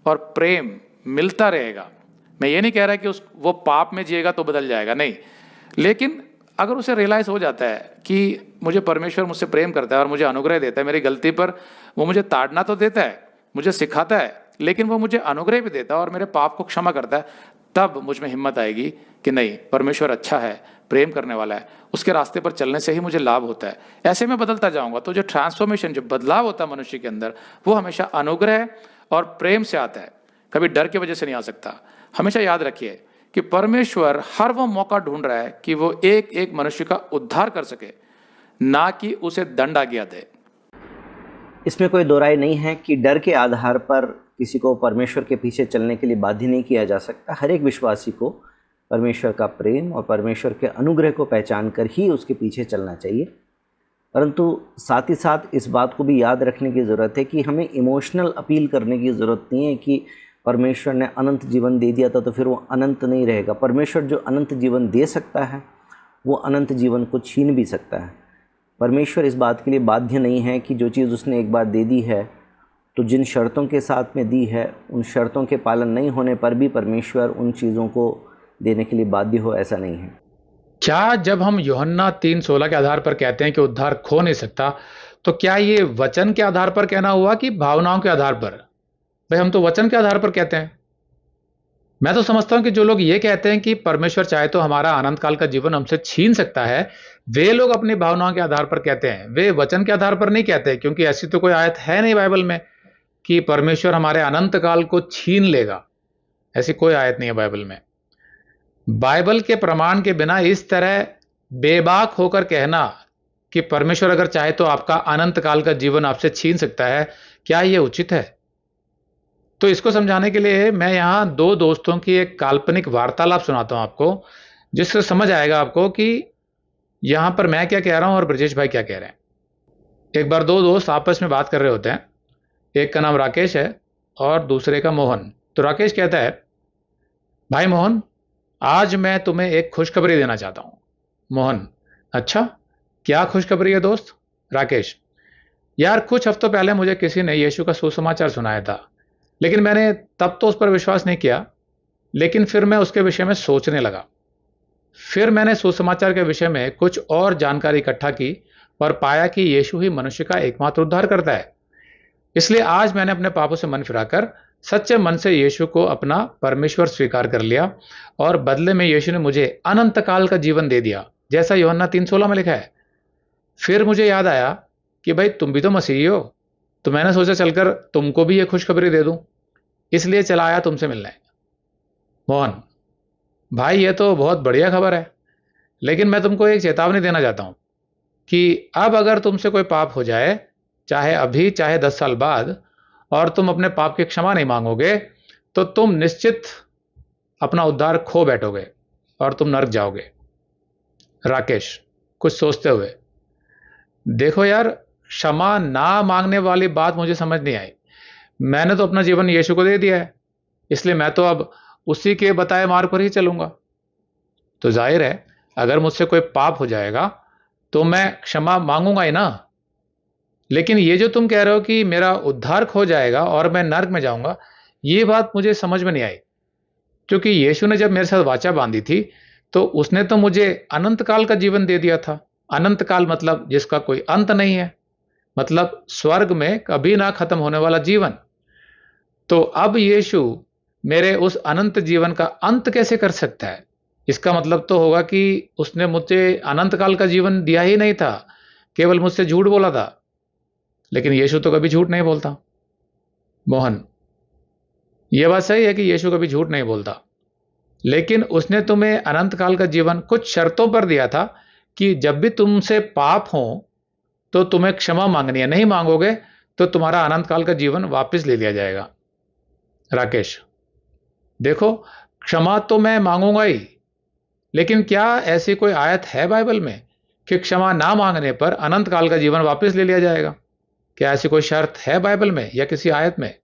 और प्रेम मिलता रहेगा। मैं ये नहीं कह रहा कि वो पाप में जिएगा तो बदल जाएगा, नहीं, लेकिन अगर उसे रियलाइज हो जाता है कि मुझे परमेश्वर मुझसे प्रेम करता है और मुझे अनुग्रह देता है, मेरी गलती पर वो मुझे ताड़ना तो देता है, मुझे सिखाता है, लेकिन वो मुझे अनुग्रह भी देता है और मेरे पाप को क्षमा करता है, तब मुझ में हिम्मत आएगी कि नहीं, परमेश्वर अच्छा है, प्रेम करने वाला है, उसके रास्ते पर चलने से ही मुझे लाभ होता है। ऐसे में बदलता जाऊंगा। तो जो ट्रांसफॉर्मेशन, जो बदलाव होता है मनुष्य के अंदर, वो हमेशा अनुग्रह और प्रेम से आता है, कभी डर की वजह से नहीं आ सकता। हमेशा याद रखिए कि परमेश्वर हर वो मौका ढूंढ रहा है कि वो एक एक मनुष्य का उद्धार कर सके, ना कि उसे दंड आज्ञा दे। इसमें कोई दो राय नहीं है कि डर के आधार पर किसी को परमेश्वर के पीछे चलने के लिए बाध्य नहीं किया जा सकता। हर एक विश्वासी को परमेश्वर का प्रेम और परमेश्वर के अनुग्रह को पहचान कर ही उसके पीछे चलना चाहिए। परंतु साथ ही साथ इस बात को भी याद रखने की ज़रूरत है कि हमें इमोशनल अपील करने की ज़रूरत नहीं है कि परमेश्वर ने अनंत जीवन दे दिया था तो फिर वो अनंत नहीं रहेगा। परमेश्वर जो अनंत जीवन दे सकता है वो अनंत जीवन को छीन भी सकता है। परमेश्वर इस बात के लिए बाध्य नहीं है कि जो चीज़ उसने एक बार दे दी है तो जिन शर्तों के साथ में दी है, उन शर्तों के पालन नहीं होने पर भी परमेश्वर उन चीज़ों को देने के लिए बाध्य हो, ऐसा नहीं है। क्या जब हम यूहन्ना 3:16 के आधार पर कहते हैं कि उद्धार खो नहीं सकता, तो क्या ये वचन के आधार पर कहना हुआ कि भावनाओं के आधार पर? भाई हम तो वचन के आधार पर कहते हैं। मैं तो समझता हूं कि जो लोग ये कहते हैं कि परमेश्वर चाहे तो हमारा अनंत काल का जीवन हमसे छीन सकता है, वे लोग अपनी भावनाओं के आधार पर कहते हैं, वे वचन के आधार पर नहीं कहते, क्योंकि ऐसी तो कोई आयत है नहीं बाइबल में कि परमेश्वर हमारे अनंत काल को छीन लेगा। ऐसी कोई आयत नहीं है बाइबल में। बाइबल के प्रमाण के बिना इस तरह बेबाक होकर कहना कि परमेश्वर अगर चाहे तो आपका अनंत काल का जीवन आपसे छीन सकता है, क्या यह उचित है? तो इसको समझाने के लिए मैं यहां दो दोस्तों की एक काल्पनिक वार्तालाप सुनाता हूं आपको, जिससे समझ आएगा आपको कि यहां पर मैं क्या कह रहा हूं और ब्रजेश भाई क्या कह रहे हैं। एक बार दो दोस्त आपस में बात कर रहे होते हैं। एक का नाम राकेश है और दूसरे का मोहन। तो राकेश कहता है, भाई मोहन, आज मैं तुम्हें एक खुशखबरी देना चाहता हूं। मोहन, अच्छा, क्या खुशखबरी है दोस्त? राकेश, यार कुछ हफ्तों पहले मुझे किसी ने यीशु का सुसमाचार सुनाया था, लेकिन मैंने तब तो उस पर विश्वास नहीं किया। लेकिन फिर मैं उसके विषय में सोचने लगा। फिर मैंने सुसमाचार के विषय में कुछ और जानकारी इकट्ठा की और पाया कि यीशु ही मनुष्य का एकमात्र उद्धार करता है। इसलिए आज मैंने अपने पापों से मन फिराकर सच्चे मन से यीशु को अपना परमेश्वर स्वीकार कर लिया, और बदले में यीशु ने मुझे अनंत काल का जीवन दे दिया, जैसा यूहन्ना 3:16 में लिखा है। फिर मुझे याद आया कि भाई तुम भी तो मसीही हो, तो मैंने सोचा चलकर तुमको भी ये खुशखबरी दे दूं, इसलिए चला आया तुमसे मिलने। मोहन भाई, ये तो बहुत बढ़िया खबर है, लेकिन मैं तुमको एक चेतावनी देना चाहता हूं कि अब अगर तुमसे कोई पाप हो जाए, चाहे अभी चाहे 10 साल बाद, और तुम अपने पाप की क्षमा नहीं मांगोगे, तो तुम निश्चित अपना उद्धार खो बैठोगे और तुम नरक जाओगे। राकेश कुछ सोचते हुए, देखो यार, क्षमा ना मांगने वाली बात मुझे समझ नहीं आई। मैंने तो अपना जीवन यीशु को दे दिया है, इसलिए मैं तो अब उसी के बताए मार्ग पर ही चलूंगा। तो जाहिर है, अगर मुझसे कोई पाप हो जाएगा तो मैं क्षमा मांगूंगा ही ना। लेकिन ये जो तुम कह रहे हो कि मेरा उद्धार खो जाएगा और मैं नरक में जाऊंगा, ये बात मुझे समझ में नहीं आई। क्योंकि यीशु ने जब मेरे साथ वाचा बांधी थी, तो उसने तो मुझे अनंत काल का जीवन दे दिया था। अनंत काल मतलब जिसका कोई अंत नहीं है, मतलब स्वर्ग में कभी ना खत्म होने वाला जीवन। तो अब यीशु मेरे उस अनंत जीवन का अंत कैसे कर सकता है? इसका मतलब तो होगा कि उसने मुझे अनंत काल का जीवन दिया ही नहीं था, केवल मुझसे झूठ बोला था। लेकिन यीशु तो कभी झूठ नहीं बोलता। मोहन, यह बात सही है कि यीशु कभी झूठ नहीं बोलता, लेकिन उसने तुम्हें अनंत काल का जीवन कुछ शर्तों पर दिया था कि जब भी तुमसे पाप हो तो तुम्हें क्षमा मांगनी है। नहीं मांगोगे तो तुम्हारा अनंत काल का जीवन वापस ले लिया जाएगा। राकेश, देखो, क्षमा तो मैं मांगूंगा ही, लेकिन क्या ऐसी कोई आयत है बाइबल में कि क्षमा ना मांगने पर अनंत काल का जीवन वापस ले लिया जाएगा? क्या ऐसी कोई शर्त है बाइबल में या किसी आयत में?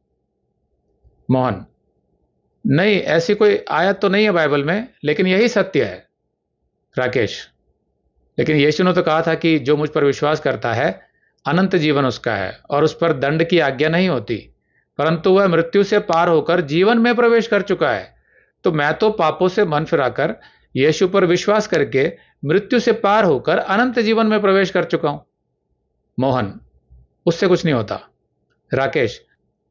मोहन, नहीं, ऐसी कोई आयत तो नहीं है बाइबल में, लेकिन यही सत्य है। राकेश, लेकिन यीशु ने तो कहा था कि जो मुझ पर विश्वास करता है अनंत जीवन उसका है, और उस पर दंड की आज्ञा नहीं होती, परंतु वह मृत्यु से पार होकर जीवन में प्रवेश कर चुका है। तो मैं तो पापों से मन फिराकर यीशु पर विश्वास करके मृत्यु से पार होकर अनंत जीवन में प्रवेश कर चुका हूं। मोहन, उससे कुछ नहीं होता। राकेश,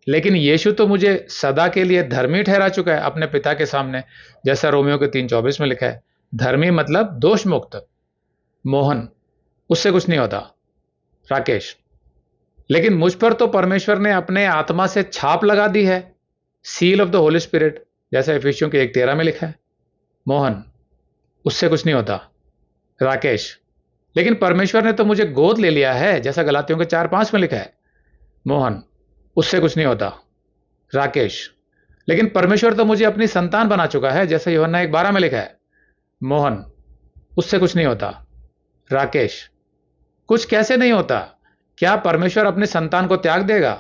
लेकिन यीशु तो मुझे सदा के लिए धर्मी ठहरा चुका है अपने पिता के सामने, जैसा रोमियो के 3:24 में लिखा है। धर्मी मतलब दोष मुक्त। मोहन, उससे कुछ नहीं होता। राकेश, लेकिन मुझ पर तो परमेश्वर ने अपने आत्मा से छाप लगा दी है, seal of the Holi spirit, जैसा इफिसियों के 1:13 में लिखा है। मोहन, उससे कुछ नहीं होता। राकेश, लेकिन परमेश्वर ने तो मुझे गोद ले लिया है, जैसा गलातियों के 4:5 में लिखा है। मोहन, उससे कुछ नहीं होता। राकेश, लेकिन परमेश्वर तो मुझे अपनी संतान बना चुका है, जैसा यूहन्ना 1:12 में लिखा है। मोहन, उससे कुछ नहीं होता। राकेश, कुछ कैसे नहीं होता? क्या परमेश्वर अपनी संतान को त्याग देगा?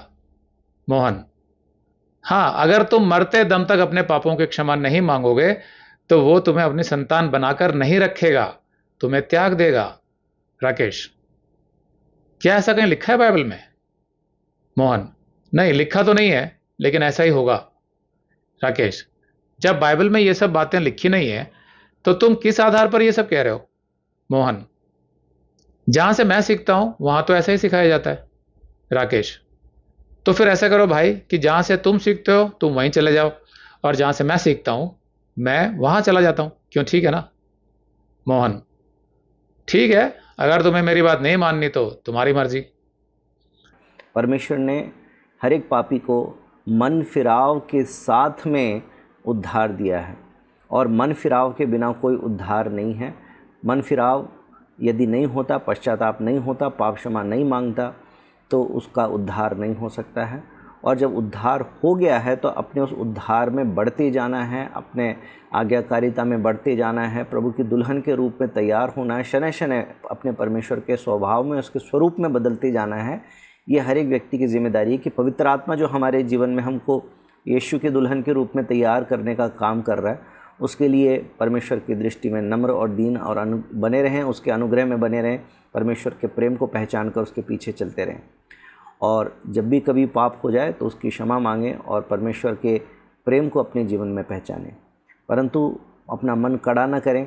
मोहन, हाँ, अगर तुम मरते दम तक अपने पापों की क्षमा नहीं मांगोगे तो वो तुम्हें अपनी संतान बनाकर नहीं रखेगा, तुम्हें त्याग देगा। राकेश, क्या ऐसा कहीं लिखा है बाइबल में? मोहन, नहीं, लिखा तो नहीं है, लेकिन ऐसा ही होगा। राकेश, जब बाइबल में ये सब बातें लिखी नहीं है तो तुम किस आधार पर ये सब कह रहे हो? मोहन, जहां से मैं सीखता हूं वहां तो ऐसा ही सिखाया जाता है। राकेश, तो फिर ऐसा करो भाई कि जहां से तुम सीखते हो तुम वहीं चले जाओ, और जहां से मैं सीखता हूं मैं वहां चला जाता हूं। क्यों, ठीक है ना? मोहन, ठीक है, अगर तुम्हें मेरी बात नहीं माननी तो तुम्हारी मर्जी। परमेश्वर ने हर एक पापी को मन फिराव के साथ में उद्धार दिया है, और मन फिराव के बिना कोई उद्धार नहीं है। मन फिराव यदि नहीं होता, पश्चाताप नहीं होता, पाप क्षमा नहीं मांगता, तो उसका उद्धार नहीं हो सकता है। और जब उद्धार हो गया है तो अपने उस उद्धार में बढ़ते जाना है, अपने आज्ञाकारिता में बढ़ते जाना है, प्रभु की दुल्हन के रूप में तैयार होना है, शनै शनै अपने परमेश्वर के स्वभाव में, उसके स्वरूप में बदलते जाना है। ये हर एक व्यक्ति की जिम्मेदारी है कि पवित्र आत्मा जो हमारे जीवन में हमको यीशु के दुल्हन के रूप में तैयार करने का काम कर रहा है, उसके लिए परमेश्वर की दृष्टि में नम्र और दीन और बने रहें, उसके अनुग्रह में बने रहें, परमेश्वर के प्रेम को पहचान कर उसके पीछे चलते रहें। और जब भी कभी पाप हो जाए तो उसकी क्षमा मांगें और परमेश्वर के प्रेम को अपने जीवन में पहचानें, परंतु अपना मन कड़ा न करें।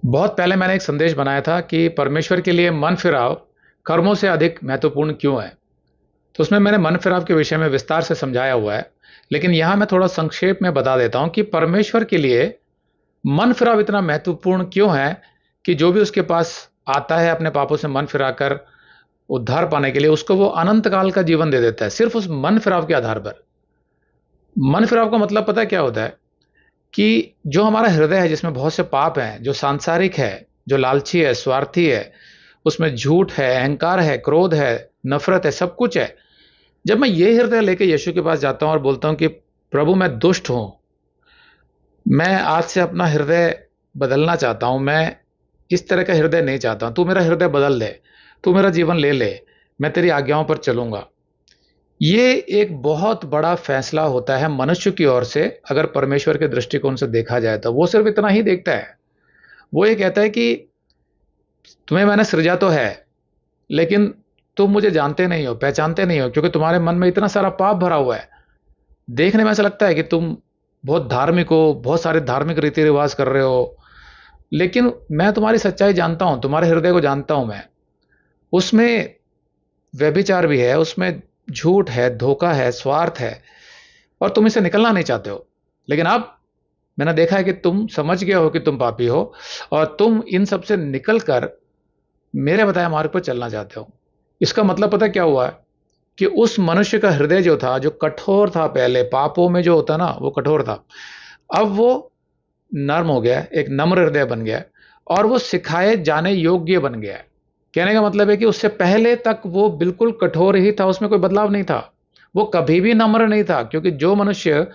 बहुत पहले मैंने एक संदेश बनाया था कि परमेश्वर के लिए मन फिराव कर्मों से अधिक महत्वपूर्ण क्यों है। तो उसमें मैंने मन फिराव के विषय में विस्तार से समझाया हुआ है, लेकिन यहाँ मैं थोड़ा संक्षेप में बता देता हूँ कि परमेश्वर के लिए मन फिराव इतना महत्वपूर्ण क्यों है कि जो भी उसके पास आता है अपने पापों से मन फिराकर उद्धार पाने के लिए, उसको वो अनंत काल का जीवन दे देता है सिर्फ उस मन फिराव के आधार पर। मन फिराव का मतलब पता है क्या होता है कि जो हमारा हृदय है जिसमें बहुत से पाप हैं, जो सांसारिक है, जो लालची है, स्वार्थी है, उसमें झूठ है, अहंकार है, क्रोध है, नफरत है, सब कुछ है। जब मैं ये हृदय लेके यीशु के पास जाता हूं और बोलता हूं कि प्रभु मैं दुष्ट हूं, मैं आज से अपना हृदय बदलना चाहता हूं, मैं इस तरह का हृदय नहीं चाहता हूं, तू मेरा हृदय बदल दे, तू मेरा जीवन ले ले, मैं तेरी आज्ञाओं पर चलूंगा। ये एक बहुत बड़ा फैसला होता है मनुष्य की ओर से। अगर परमेश्वर के दृष्टिकोण से देखा जाए तो वो सिर्फ इतना ही देखता है। वो ये कहता है कि तुम्हें मैंने सृजा तो है, लेकिन तुम मुझे जानते नहीं हो, पहचानते नहीं हो, क्योंकि तुम्हारे मन में इतना सारा पाप भरा हुआ है। देखने में ऐसा लगता है कि तुम बहुत धार्मिक हो, बहुत सारे धार्मिक रीति रिवाज कर रहे हो, लेकिन मैं तुम्हारी सच्चाई जानता हूं, तुम्हारे हृदय को जानता हूं मैं। उसमें व्यभिचार भी है, उसमें झूठ है, धोखा है, स्वार्थ है, और तुम इसे निकलना नहीं चाहते हो। लेकिन अब मैंने देखा है कि तुम समझ गए हो कि तुम पापी हो और तुम इन सब से निकलकर मेरे बताए मार्ग पर चलना चाहते हो। इसका मतलब पता क्या हुआ है कि उस मनुष्य का हृदय जो था, जो कठोर था पहले, पापों में जो होता ना वो कठोर था, अब वो नर्म हो गया, एक नम्र हृदय बन गया और वो सिखाए जाने योग्य बन गया। कहने का मतलब है कि उससे पहले तक वो बिल्कुल कठोर ही था, उसमें कोई बदलाव नहीं था, वो कभी भी नम्र नहीं था। क्योंकि जो मनुष्य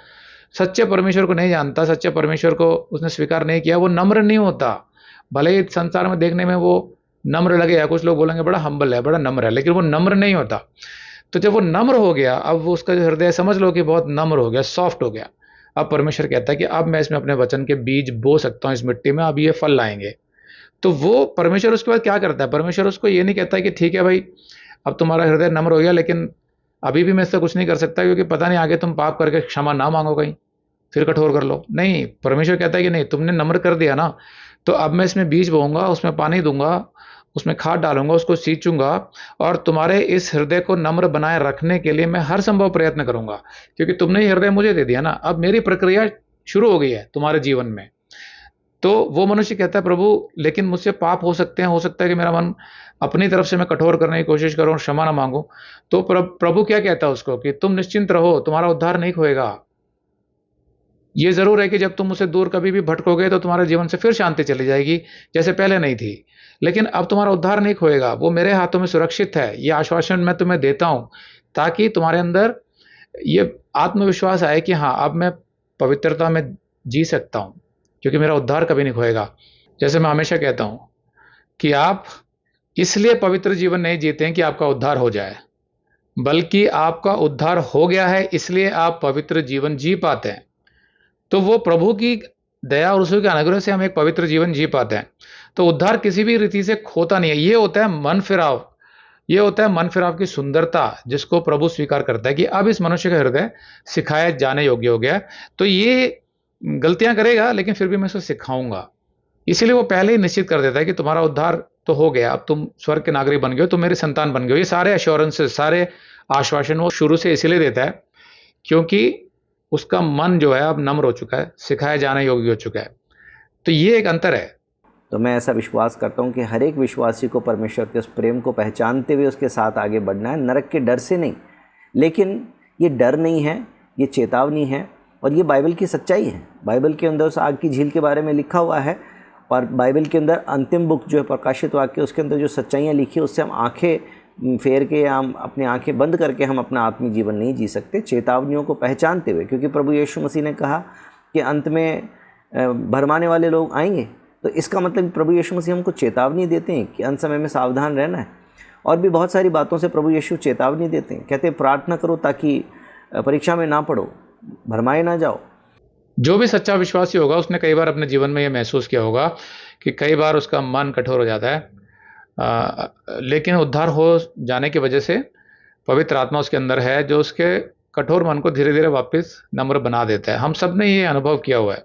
सच्चे परमेश्वर को नहीं जानता, सच्चे परमेश्वर को उसने स्वीकार नहीं किया, वो नम्र नहीं होता। भले ही संसार में देखने में वो नम्र लगेगा, कुछ लोग बोलेंगे बड़ा हम्बल है, बड़ा नम्र है, लेकिन वो नम्र नहीं होता। तो जब वो नम्र हो गया, अब वो उसका जो हृदय समझ लो कि बहुत नम्र हो गया, सॉफ्ट हो गया। अब परमेश्वर कहता है कि अब मैं इसमें अपने वचन के बीज बो सकता हूं इस मिट्टी में, अब ये फल लाएंगे। तो वो परमेश्वर उसके बाद क्या करता है, परमेश्वर उसको ये नहीं कहता है कि ठीक है भाई अब तुम्हारा हृदय नम्र हो गया, लेकिन अभी भी मैं इससे कुछ नहीं कर सकता क्योंकि पता नहीं आगे तुम पाप करके क्षमा ना मांगो कहीं, फिर कठोर कर लो। नहीं, परमेश्वर कहता है कि नहीं, तुमने नम्र कर दिया ना, तो अब मैं इसमें बीज बोऊंगा, उसमें पानी दूंगा, उसमें खाद डालूंगा, उसको सींचूंगा, और तुम्हारे इस हृदय को नम्र बनाए रखने के लिए मैं हर संभव प्रयत्न करूंगा, क्योंकि तुमने ये हृदय मुझे दे दिया ना, अब मेरी प्रक्रिया शुरू हो गई है तुम्हारे जीवन में। तो वो मनुष्य कहता है प्रभु लेकिन मुझसे पाप हो सकते हैं, हो सकता है कि मेरा मन अपनी तरफ से मैं कठोर करने की कोशिश करूं, क्षमा ना मांगू। तो प्रभु क्या कहता है उसको कि तुम निश्चिंत रहो, तुम्हारा उद्धार नहीं खोएगा। ये जरूर है कि जब तुम मुझसे दूर कभी भी भटकोगे तो तुम्हारे जीवन से फिर शांति चली जाएगी जैसे पहले नहीं थी, लेकिन अब तुम्हारा उद्धार नहीं खोएगा, वो मेरे हाथों में सुरक्षित है। ये आश्वासन मैं तुम्हें देता हूं ताकि तुम्हारे अंदर ये आत्मविश्वास आए कि हाँ अब मैं पवित्रता में जी सकता हूं, क्योंकि मेरा उद्धार कभी नहीं खोएगा। जैसे मैं हमेशा कहता हूं कि आप इसलिए पवित्र जीवन नहीं जीते हैं कि आपका उद्धार हो जाए, बल्कि आपका उद्धार हो गया है इसलिए आप पवित्र जीवन जी पाते हैं। तो वो प्रभु की दया और उसके अनुग्रह से हम एक पवित्र जीवन जी पाते हैं। तो उद्धार किसी भी रीति से खोता नहीं है। ये होता है मन फिराव, ये होता है मन फिराव की सुंदरता, जिसको प्रभु स्वीकार करता है कि अब इस मनुष्य का हृदय सिखाए जाने योग्य हो गया। तो ये गलतियां करेगा लेकिन फिर भी मैं उसको सिखाऊंगा। इसीलिए वो पहले ही निश्चित कर देता है कि तुम्हारा उद्धार तो हो गया, अब तुम स्वर्ग के नागरिक बन गए हो, तुम मेरे संतान बन गए हो। ये सारे एश्योरेंसेस, सारे आश्वासन वो शुरू से इसीलिए देता है क्योंकि उसका मन जो है अब नम्र हो चुका है, सिखाए जाने योग्य हो चुका है। तो ये एक अंतर है। तो मैं ऐसा विश्वास करता हूँ कि हर एक विश्वासी को परमेश्वर के उस प्रेम को पहचानते हुए उसके साथ आगे बढ़ना है, नरक के डर से नहीं। लेकिन ये डर नहीं है, ये चेतावनी है और ये बाइबल की सच्चाई है। बाइबल के अंदर उस आग की झील के बारे में लिखा हुआ है और बाइबल के अंदर अंतिम बुक जो है प्रकाशित वाक्य, उसके अंदर जो सच्चाइयाँ लिखी है उससे हम आंखें फेर के या हम अपनी आंखें बंद करके हम अपना आत्मीय जीवन नहीं जी सकते, चेतावनियों को पहचानते हुए। क्योंकि प्रभु यीशु मसीह ने कहा कि अंत में भरमाने वाले लोग आएंगे, तो इसका मतलब प्रभु यीशु मसीह हमको चेतावनी देते हैं कि अंत समय में सावधान रहना है। और भी बहुत सारी बातों से प्रभु यीशु चेतावनी देते हैं, कहते हैं प्रार्थना करो ताकि परीक्षा में ना पड़ो, भरमाए ना जाओ। जो भी सच्चा विश्वासी होगा उसने कई बार अपने जीवन में ये महसूस किया होगा कि कई बार उसका मन कठोर हो जाता है, लेकिन उद्धार हो जाने की वजह से पवित्र आत्मा उसके अंदर है जो उसके कठोर मन को धीरे धीरे वापस नम्र बना देता है। हम सब ने ये अनुभव किया हुआ है,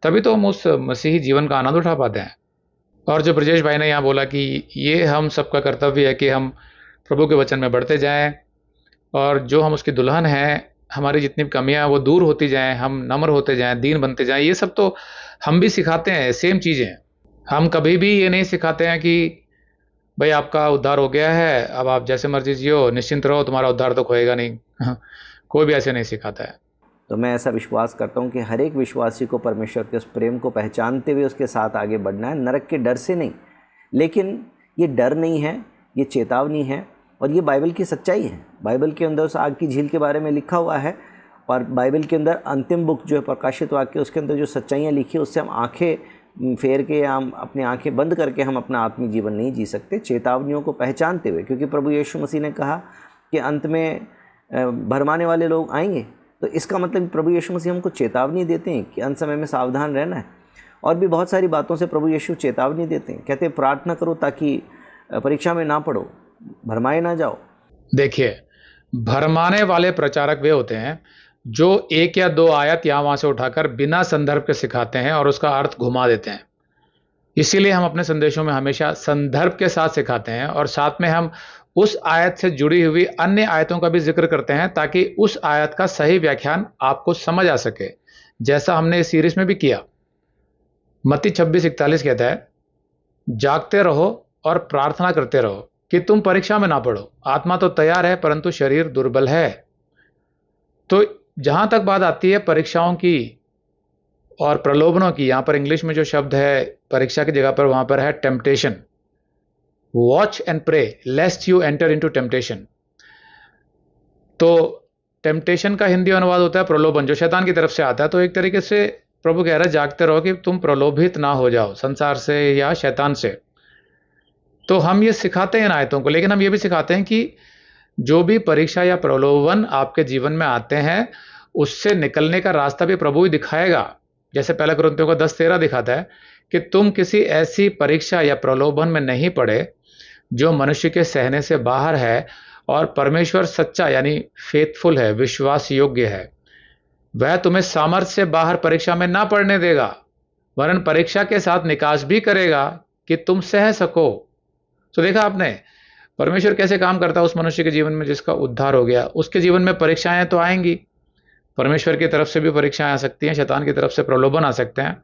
तभी तो हम उस मसीही जीवन का आनंद उठा पाते हैं। और जो ब्रजेश भाई ने यहाँ बोला कि ये हम सबका कर्तव्य है कि हम प्रभु के वचन में बढ़ते जाएं और जो हम उसकी दुल्हन हैं, हमारी जितनी कमियां वो दूर होती जाएं, हम नम्र होते जाएं, दीन बनते जाएं, ये सब तो हम भी सिखाते हैं, सेम चीज़ें हैं। हम कभी भी ये नहीं सिखाते हैं कि भाई आपका उद्धार हो गया है, अब आप जैसे मर्जी जियो, निश्चिंत रहो, तुम्हारा उद्धार तो खोएगा नहीं। कोई भी ऐसे नहीं सिखाता है। तो मैं ऐसा विश्वास करता हूँ कि हर एक विश्वासी को परमेश्वर के उस प्रेम को पहचानते हुए उसके साथ आगे बढ़ना है, नरक के डर से नहीं। लेकिन ये डर नहीं है, ये चेतावनी है और ये बाइबल की सच्चाई है। बाइबल के अंदर उस आग की झील के बारे में लिखा हुआ है और बाइबल के अंदर अंतिम बुक जो है प्रकाशित वाक्य, उसके अंदर जो सच्चाइयाँ लिखी है उससे हम आंखें फेर के या हम अपनी आंखें बंद करके हम अपना आत्मिक जीवन नहीं जी सकते, चेतावनियों को पहचानते हुए। क्योंकि प्रभु यीशु मसीह ने कहा कि अंत में भरमाने वाले लोग आएंगे, तो इसका मतलब प्रभु यीशु मसीह हमको चेतावनी देते हैं कि अंत समय में सावधान रहना है। और भी बहुत सारी बातों से प्रभु यीशु चेतावनी देते हैं, कहते हैं प्रार्थना करो ताकि परीक्षा में ना पड़ो, भरमाए ना जाओ। देखिए, भरमाने वाले प्रचारक वे होते हैं जो एक या दो आयत यहाँ वहाँ से उठाकर बिना संदर्भ के सिखाते हैं और उसका अर्थ घुमा देते हैं। इसीलिए हम अपने संदेशों में हमेशा संदर्भ के साथ सिखाते हैं और साथ में हम उस आयत से जुड़ी हुई अन्य आयतों का भी जिक्र करते हैं ताकि उस आयत का सही व्याख्यान आपको समझ आ सके, जैसा हमने इस सीरीज में भी किया। मत्ती 26:41 कहता है, जागते रहो और प्रार्थना करते रहो कि तुम परीक्षा में ना पड़ो। आत्मा तो तैयार है परंतु शरीर दुर्बल है। तो जहां तक बात आती है परीक्षाओं की और प्रलोभनों की, यहां पर इंग्लिश में जो शब्द है परीक्षा की जगह पर वहां पर है temptation. Watch and pray lest you enter into temptation. तो टेम्पटेशन का हिंदी अनुवाद होता है प्रलोभन, जो शैतान की तरफ से आता है। तो एक तरीके से प्रभु कह रहा है जागते रहो कि तुम प्रलोभित ना हो जाओ संसार से या शैतान से। तो हम ये सिखाते हैं इन आयतों को, लेकिन हम ये भी सिखाते हैं कि जो भी परीक्षा या प्रलोभन आपके जीवन में आते हैं उससे निकलने का रास्ता भी प्रभु ही दिखाएगा। जैसे पहला कुरिन्थियों को 10:13 दिखाता है कि तुम किसी ऐसी परीक्षा या प्रलोभन में नहीं पड़े जो मनुष्य के सहने से बाहर है, और परमेश्वर सच्चा यानी फेथफुल है, विश्वास योग्य है, वह तुम्हें सामर्थ्य से बाहर परीक्षा में ना पड़ने देगा, वरन परीक्षा के साथ निकास भी करेगा कि तुम सह सको। तो देखा आपने परमेश्वर कैसे काम करता है उस मनुष्य के जीवन में जिसका उद्धार हो गया। उसके जीवन में परीक्षाएं तो आएंगी, परमेश्वर की तरफ से भी परीक्षाएं आ सकती हैं, शैतान की तरफ से प्रलोभन आ सकते हैं,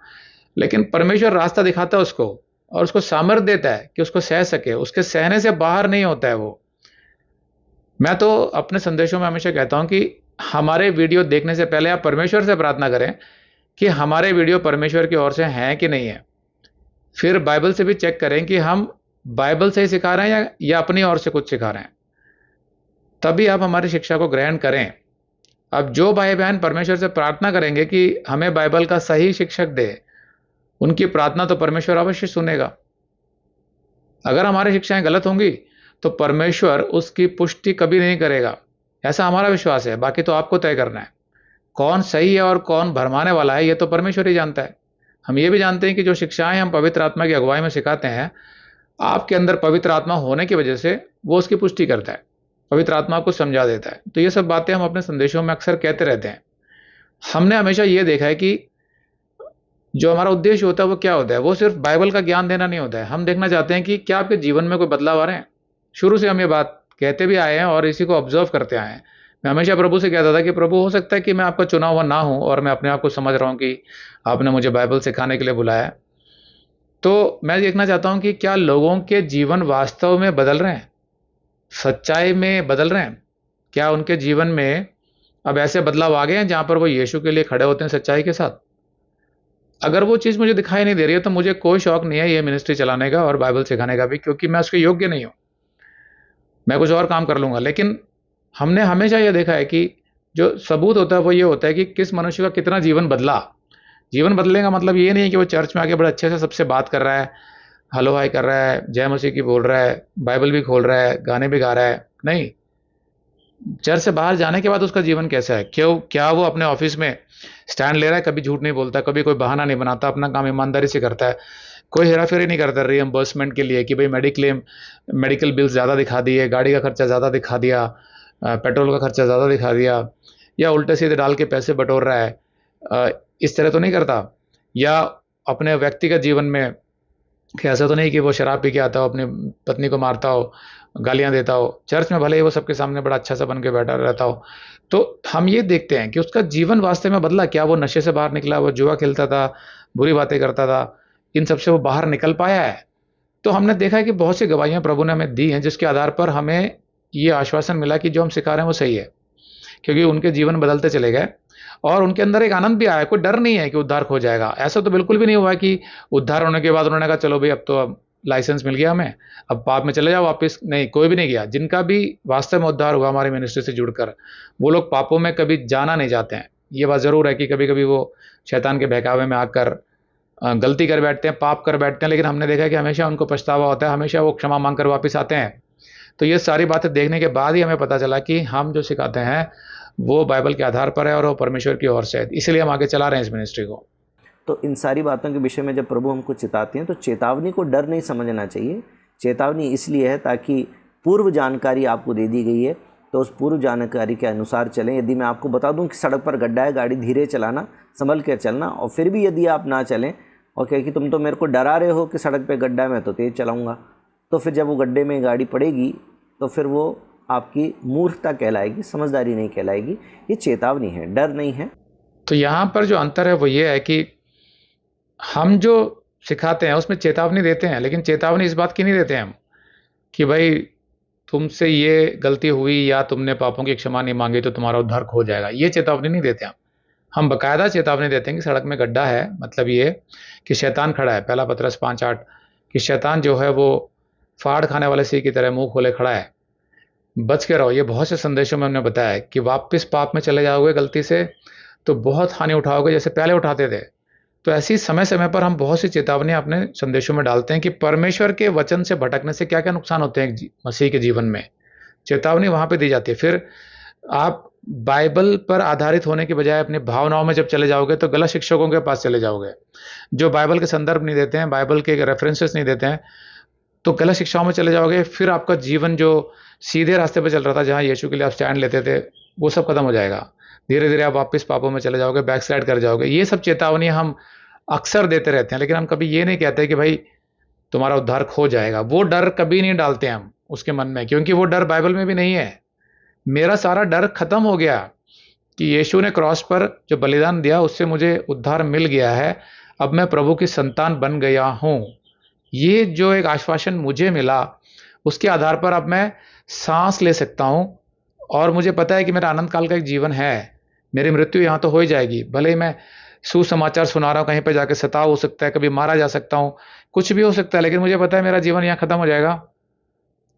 लेकिन परमेश्वर रास्ता दिखाता है उसको और उसको सामर्थ्य देता है कि उसको सह सके। उसके सहने से बाहर नहीं होता है वो। मैं तो अपने संदेशों में हमेशा कहता हूं कि हमारे वीडियो देखने से पहले आप परमेश्वर से प्रार्थना करें कि हमारे वीडियो परमेश्वर की ओर से हैं कि नहीं है। फिर बाइबल से भी चेक करें कि हम बाइबल से ही सिखा रहे हैं या अपनी ओर से कुछ सिखा रहे हैं, तभी आप हमारी शिक्षा को ग्रहण करें। अब जो भाई बहन परमेश्वर से प्रार्थना करेंगे कि हमें बाइबल का सही शिक्षक दे, उनकी प्रार्थना तो परमेश्वर अवश्य सुनेगा। अगर हमारी शिक्षाएं गलत होंगी तो परमेश्वर उसकी पुष्टि कभी नहीं करेगा, ऐसा हमारा विश्वास है। बाकी तो आपको तय करना है कौन सही है और कौन भरमाने वाला है, ये तो परमेश्वर ही जानता है। हम ये भी जानते हैं कि जो शिक्षाएं हम पवित्र आत्मा की अगुवाई में सिखाते हैं, आपके अंदर पवित्र आत्मा होने की वजह से वो उसकी पुष्टि करता है, पवित्र आत्मा आपको समझा देता है। तो ये सब बातें हम अपने संदेशों में अक्सर कहते रहते हैं। हमने हमेशा ये देखा है कि जो हमारा उद्देश्य होता है वो क्या होता है, वो सिर्फ बाइबल का ज्ञान देना नहीं होता है। हम देखना चाहते हैं कि क्या आपके जीवन में कोई बदलाव आ रहे हैं। शुरू से हम ये बात कहते भी आए हैं और इसी को ऑब्जर्व करते आए हैं। मैं हमेशा प्रभु से कहता था कि प्रभु हो सकता है कि मैं आपका चुना हुआ ना हूं और मैं अपने आप को समझ रहा हूं कि आपने मुझे बाइबल सिखाने के लिए बुलाया है। तो मैं देखना चाहता हूं कि क्या लोगों के जीवन वास्तव में बदल रहे हैं, सच्चाई में बदल रहे हैं। क्या उनके जीवन में अब ऐसे बदलाव आ गए हैं जहां पर वो यीशु के लिए खड़े होते हैं सच्चाई के साथ। अगर वो चीज़ मुझे दिखाई नहीं दे रही है तो मुझे कोई शौक नहीं है ये मिनिस्ट्री चलाने का और बाइबल सिखाने का भी, क्योंकि मैं उसके योग्य नहीं हूं। मैं कुछ और काम कर लूंगा। लेकिन हमने हमेशा यह देखा है कि जो सबूत होता है वो ये होता है कि किस मनुष्य का कितना जीवन बदला। जीवन बदलने का मतलब ये नहीं है कि वो चर्च में आके बड़े अच्छे से सबसे बात कर रहा है, हेलो हाय कर रहा है, जय मसीह की बोल रहा है, बाइबल भी खोल रहा है, गाने भी गा रहा है। नहीं, चर्च से बाहर जाने के बाद उसका जीवन कैसा है, क्यों, क्या वो अपने ऑफिस में स्टैंड ले रहा है, कभी झूठ नहीं बोलता, कभी कोई बहाना नहीं बनाता, अपना काम ईमानदारी से करता है, कोई हेराफेरी नहीं करता रीएम्बर्समेंट के लिए कि भाई मेडिक्लेम, मेडिकल बिल ज़्यादा दिखा दिए, गाड़ी का खर्चा ज़्यादा दिखा दिया, पेट्रोल का खर्चा ज़्यादा दिखा दिया, या उल्टे सीधे डाल के पैसे बटोर रहा है, इस तरह तो नहीं करता। या अपने व्यक्तिगत जीवन में कि ऐसा तो नहीं कि वो शराब पी के आता हो, अपनी पत्नी को मारता हो, गालियां देता हो, चर्च में भले ही वो सबके सामने बड़ा अच्छा सा बन के बैठा रहता हो। तो हम ये देखते हैं कि उसका जीवन वास्तव में बदला क्या, वो नशे से बाहर निकला, वो जुआ खेलता था, बुरी बातें करता था, इन सबसे वो बाहर निकल पाया है। तो हमने देखा है कि बहुत सी गवाहियां प्रभु ने हमें दी हैं, जिसके आधार पर हमें ये आश्वासन मिला कि जो हम सिखा रहे हैं वो सही है, क्योंकि उनके जीवन बदलते चले गए और उनके अंदर एक आनंद भी आया। कोई डर नहीं है कि उद्धार खो जाएगा, ऐसा तो बिल्कुल भी नहीं हुआ कि उद्धार होने के बाद उन्होंने कहा चलो भाई अब तो अब लाइसेंस मिल गया हमें, अब पाप में चले जाओ वापस। नहीं, कोई भी नहीं गया। जिनका भी वास्तव में उद्धार हुआ हमारी मिनिस्ट्री से जुड़कर, वो लोग पापों में कभी जाना नहीं चाहते हैं। ये बात ज़रूर है कि कभी कभी वो शैतान के बहकावे में आकर गलती कर बैठते हैं, पाप कर बैठते हैं, लेकिन हमने देखा है कि हमेशा उनको पछतावा होता है, हमेशा वो क्षमा मांग कर वापस आते हैं। तो ये सारी बातें देखने के बाद ही हमें पता चला कि हम जो सिखाते हैं वो बाइबल के आधार पर है और वो परमेश्वर की ओर से है, इसलिए हम आगे चला रहे हैं इस मिनिस्ट्री को। तो इन सारी बातों के विषय में जब प्रभु हमको चिताते हैं तो चेतावनी को डर नहीं समझना चाहिए। चेतावनी इसलिए है ताकि पूर्व जानकारी आपको दे दी गई है, तो उस पूर्व जानकारी के अनुसार चलें। यदि मैं आपको बता दूं कि सड़क पर गड्ढा है, गाड़ी धीरे चलाना, संभल कर चलना, और फिर भी यदि आप ना चलें और कहें कि तुम तो मेरे को डरा रहे हो कि सड़क पे गड्ढा है, मैं तो तेज़ चलाऊँगा, तो फिर जब वो गड्ढे में गाड़ी पड़ेगी तो फिर वो आपकी मूर्खता कहलाएगी, समझदारी नहीं कहलाएगी। ये चेतावनी है, डर नहीं है। तो यहाँ पर जो अंतर है वो ये है कि हम जो सिखाते हैं उसमें चेतावनी देते हैं, लेकिन चेतावनी इस बात की नहीं देते हम कि भाई तुमसे ये गलती हुई या तुमने पापों की क्षमा नहीं मांगी तो तुम्हारा उद्धार खो जाएगा, ये चेतावनी नहीं देते हम बकायदा चेतावनी देते हैं कि सड़क में गड्ढा है, मतलब ये कि शैतान खड़ा है, पहला पतरस 5:8, कि शैतान जो है वो फाड़ खाने वाले सिंह की तरह मुंह खोले खड़ा है, बच के रहो। ये बहुत से संदेशों में हमने बताया है कि वापस पाप में चले जाओगे गलती से तो बहुत हानि उठाओगे जैसे पहले उठाते थे। तो ऐसी समय समय पर हम बहुत सी चेतावनियां अपने संदेशों में डालते हैं कि परमेश्वर के वचन से भटकने से क्या क्या नुकसान होते हैं मसीह के जीवन में, चेतावनी वहां पे दी जाती है। फिर आप बाइबल पर आधारित होने के बजाय अपनी भावनाओं में जब चले जाओगे तो गलत शिक्षकों के पास चले जाओगे, जो बाइबल के संदर्भ नहीं देते हैं, बाइबल के रेफरेंसेस नहीं देते हैं, तो गलत शिक्षाओं में चले जाओगे। फिर आपका जीवन जो सीधे रास्ते पर चल रहा था, जहां यीशु के लिए आप स्टैंड लेते थे, वो सब खत्म हो जाएगा। धीरे धीरे आप वापस पापों में चले जाओगे, बैकस्लाइड कर जाओगे। ये सब चेतावनी हम अक्सर देते रहते हैं, लेकिन हम कभी ये नहीं कहते कि भाई तुम्हारा उद्धार खो जाएगा। वो डर कभी नहीं डालते हम उसके मन में, क्योंकि वो डर बाइबल में भी नहीं है। मेरा सारा डर खत्म हो गया कि यीशु ने क्रॉस पर जो बलिदान दिया उससे मुझे उद्धार मिल गया है, अब मैं प्रभु की संतान बन गया हूं। ये जो एक आश्वासन मुझे मिला, उसके आधार पर अब मैं सांस ले सकता हूं और मुझे पता है कि मेरा अनंत काल का एक जीवन है। मेरी मृत्यु यहाँ तो हो ही जाएगी, भले ही मैं सुसमाचार सुना रहा हूँ, कहीं पर जाकर सताव हो सकता है, कभी मारा जा सकता हूँ, कुछ भी हो सकता है, लेकिन मुझे पता है मेरा जीवन यहाँ खत्म हो जाएगा,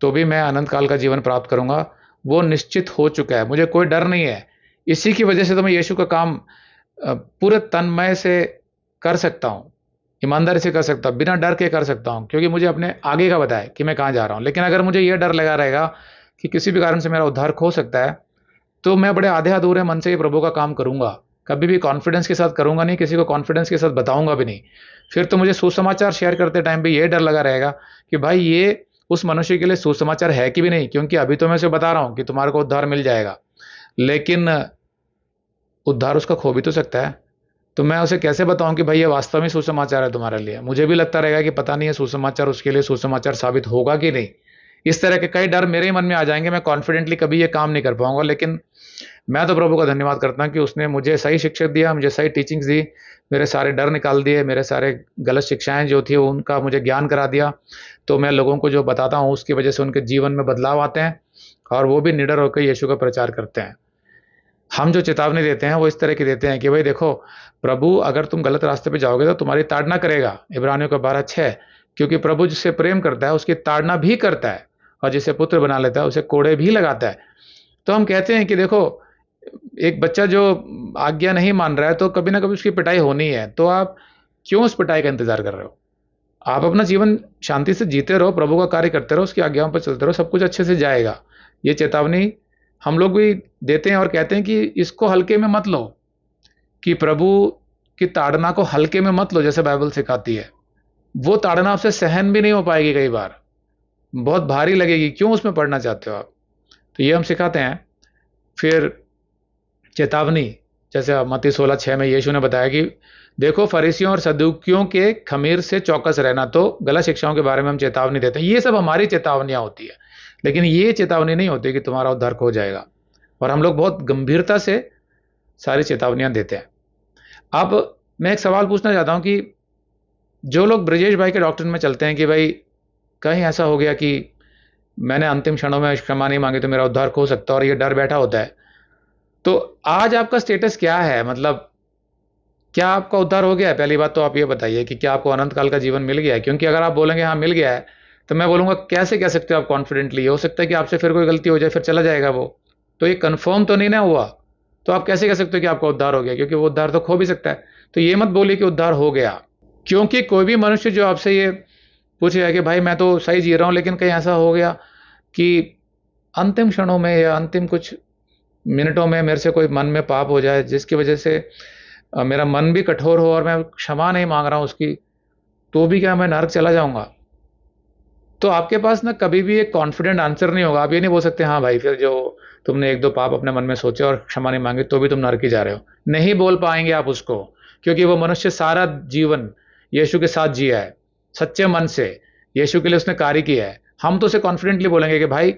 तो भी मैं अनंत काल का जीवन प्राप्त करूंगा। वो निश्चित हो चुका है, मुझे कोई डर नहीं है। इसी की वजह से तो मैं यीशु का काम पूरे तन्मय से कर सकता हूँ, ईमानदारी से कर सकता हूँ, बिना डर के कर सकता हूँ, क्योंकि मुझे अपने आगे का पता है कि मैं कहाँ जा रहा हूँ। लेकिन अगर मुझे यह डर लगा रहेगा कि किसी भी कारण से मेरा उद्धार खो सकता है, तो मैं बड़े आधे अधूरे मन से ही प्रभु का काम करूंगा, कभी भी कॉन्फिडेंस के साथ करूंगा नहीं, किसी को कॉन्फिडेंस के साथ बताऊंगा भी नहीं। फिर तो मुझे सुसमाचार शेयर करते टाइम भी ये डर लगा रहेगा कि भाई ये उस मनुष्य के लिए सुसमाचार है कि भी नहीं, क्योंकि अभी तो मैं उसे बता रहा हूं कि तुम्हारे को उद्धार मिल जाएगा, लेकिन उद्धार उसका खो भी तो सकता है। तो मैं उसे कैसे बताऊं कि भाई ये वास्तव में सुसमाचार है तुम्हारे लिए। मुझे भी लगता रहेगा कि पता नहीं है सुसमाचार उसके लिए सुसमाचार साबित होगा कि नहीं। इस तरह के कई डर मेरे ही मन में आ जाएंगे, मैं कॉन्फिडेंटली कभी ये काम नहीं कर पाऊंगा। लेकिन मैं तो प्रभु का धन्यवाद करता हूं कि उसने मुझे सही शिक्षा दिया, मुझे सही टीचिंग्स दी, मेरे सारे डर निकाल दिए, मेरे सारे गलत शिक्षाएं जो थी उनका मुझे ज्ञान करा दिया। तो मैं लोगों को जो बताता हूं उसकी वजह से उनके जीवन में बदलाव आते हैं और वो भी निडर होकर यीशु का प्रचार करते हैं। हम जो चेतावनी देते हैं वो इस तरह की देते हैं कि भाई देखो, प्रभु अगर तुम गलत रास्ते पे जाओगे तो तुम्हारी ताड़ना करेगा, इब्रानियों का 12:6, क्योंकि प्रभु जिससे प्रेम करता है उसकी ताड़ना भी करता है और जिसे पुत्र बना लेता है उसे कोड़े भी लगाता है। तो हम कहते हैं कि देखो, एक बच्चा जो आज्ञा नहीं मान रहा है तो कभी ना कभी उसकी पिटाई होनी है, तो आप क्यों उस पिटाई का इंतजार कर रहे हो? आप अपना जीवन शांति से जीते रहो, प्रभु का कार्य करते रहो, उसकी आज्ञाओं पर चलते रहो, सब कुछ अच्छे से जाएगा। ये चेतावनी हम लोग भी देते हैं और कहते हैं कि इसको हल्के में मत लो, कि प्रभु की ताड़ना को हल्के में मत लो, जैसे बाइबल सिखाती है। वो ताड़ना आपसे सहन भी नहीं हो पाएगी, कई बार बहुत भारी लगेगी, क्यों उसमें पड़ना चाहते हो आप? तो ये हम सिखाते हैं। फिर चेतावनी, जैसे मत्ती 16:6 में यीशु ने बताया कि देखो फरीसियों और सदूकियों के खमीर से चौकस रहना। तो गलत शिक्षाओं के बारे में हम चेतावनी देते हैं। ये सब हमारी चेतावनियां होती है, लेकिन ये चेतावनी नहीं होती कि तुम्हारा उद्धार खो जाएगा। और हम लोग बहुत गंभीरता से सारी चेतावनियां देते हैं। अब मैं एक सवाल पूछना चाहता हूं कि जो लोग ब्रजेश भाई के डॉक्ट्रिन में चलते हैं कि भाई कहीं ऐसा हो गया कि मैंने अंतिम क्षणों में क्षमा नहीं मांगी तो मेरा उद्धार खो सकता है, और ये डर बैठा होता है, तो आज आपका स्टेटस क्या है? मतलब क्या आपका उद्धार हो गया है? पहली बात तो आप ये बताइए कि क्या आपको अनंत काल का जीवन मिल गया है? क्योंकि अगर आप बोलेंगे हाँ मिल गया है, तो मैं बोलूंगा कैसे कह सकते हो आप कॉन्फिडेंटली? हो सकता है कि आपसे फिर कोई गलती हो जाए, फिर चला जाएगा वो, तो ये कंफर्म तो नहीं ना हुआ। तो आप कैसे कह सकते हो कि आपका उद्धार हो गया? क्योंकि वो उद्धार तो खो भी सकता है। तो ये मत बोलिए कि उद्धार हो गया, क्योंकि कोई भी मनुष्य जो आपसे ये पूछेगा कि भाई मैं तो सही जी रहा हूं, लेकिन कहीं ऐसा हो गया कि अंतिम क्षणों में या अंतिम कुछ मिनटों में मेरे से कोई मन में पाप हो जाए जिसकी वजह से मेरा मन भी कठोर हो और मैं क्षमा नहीं मांग रहा हूं उसकी, तो भी क्या मैं नरक चला जाऊंगा? तो आपके पास ना कभी भी एक कॉन्फिडेंट आंसर नहीं होगा। आप ये नहीं बोल सकते हाँ भाई फिर जो तुमने एक दो पाप अपने मन में सोचे और क्षमा नहीं मांगी तो भी तुम नरक ही जा रहे हो। नहीं बोल पाएंगे आप उसको, क्योंकि वो मनुष्य सारा जीवन यीशु के साथ जिया है, सच्चे मन से यीशु के लिए उसने कार्य किया है। हम तो उसे कॉन्फिडेंटली बोलेंगे कि भाई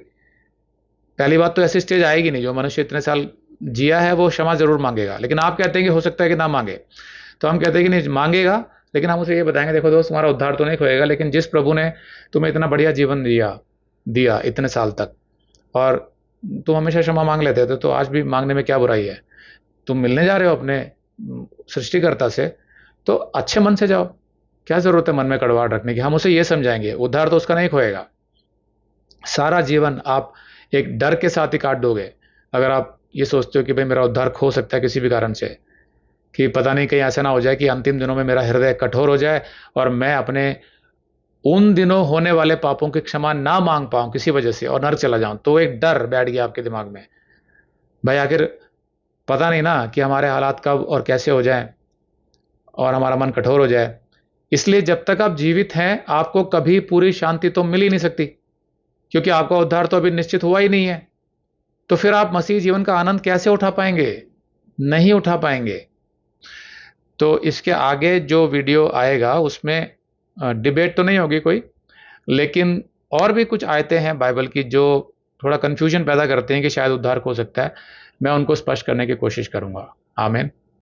पहली बात तो ऐसी स्टेज आएगी नहीं, जो मनुष्य इतने साल जिया है वो क्षमा जरूर मांगेगा। लेकिन आप कहते हैं कि हो सकता है कि ना मांगे, तो हम कहते हैं कि नहीं मांगेगा, लेकिन हम उसे ये बताएंगे देखो दोस्त तुम्हारा उद्धार तो नहीं खोएगा, लेकिन जिस प्रभु ने तुम्हें इतना बढ़िया जीवन दिया दिया इतने साल तक, और तुम हमेशा क्षमा मांग लेते थे, तो आज भी मांगने में क्या बुराई है? तुम मिलने जा रहे हो अपने सृष्टिकर्ता से, तो अच्छे मन से जाओ, क्या जरूरत है मन में कड़वाहट रखने की? हम उसे ये समझाएंगे उद्धार तो उसका नहीं खोएगा। सारा जीवन आप एक डर के साथ ही काट दोगे अगर आप ये सोचते हो कि भाई मेरा उद्धार खो सकता है किसी भी कारण से, कि पता नहीं कहीं ऐसा ना हो जाए कि अंतिम दिनों में मेरा हृदय कठोर हो जाए और मैं अपने उन दिनों होने वाले पापों की क्षमा ना मांग पाऊं किसी वजह से और नरक चला जाऊं। तो एक डर बैठ गया आपके दिमाग में, भाई आखिर पता नहीं ना कि हमारे हालात कब और कैसे हो जाएं और हमारा मन कठोर हो जाए। इसलिए जब तक आप जीवित हैं आपको कभी पूरी शांति तो मिल ही नहीं सकती, क्योंकि आपका उद्धार तो अभी निश्चित हुआ ही नहीं है। तो फिर आप मसीह जीवन का आनंद कैसे उठा पाएंगे? नहीं उठा पाएंगे। तो इसके आगे जो वीडियो आएगा उसमें डिबेट तो नहीं होगी कोई, लेकिन और भी कुछ आयतें हैं बाइबल की जो थोड़ा कंफ्यूजन पैदा करते हैं कि शायद उद्धार हो सकता है। मैं उनको स्पष्ट करने की कोशिश करूंगा। आमीन।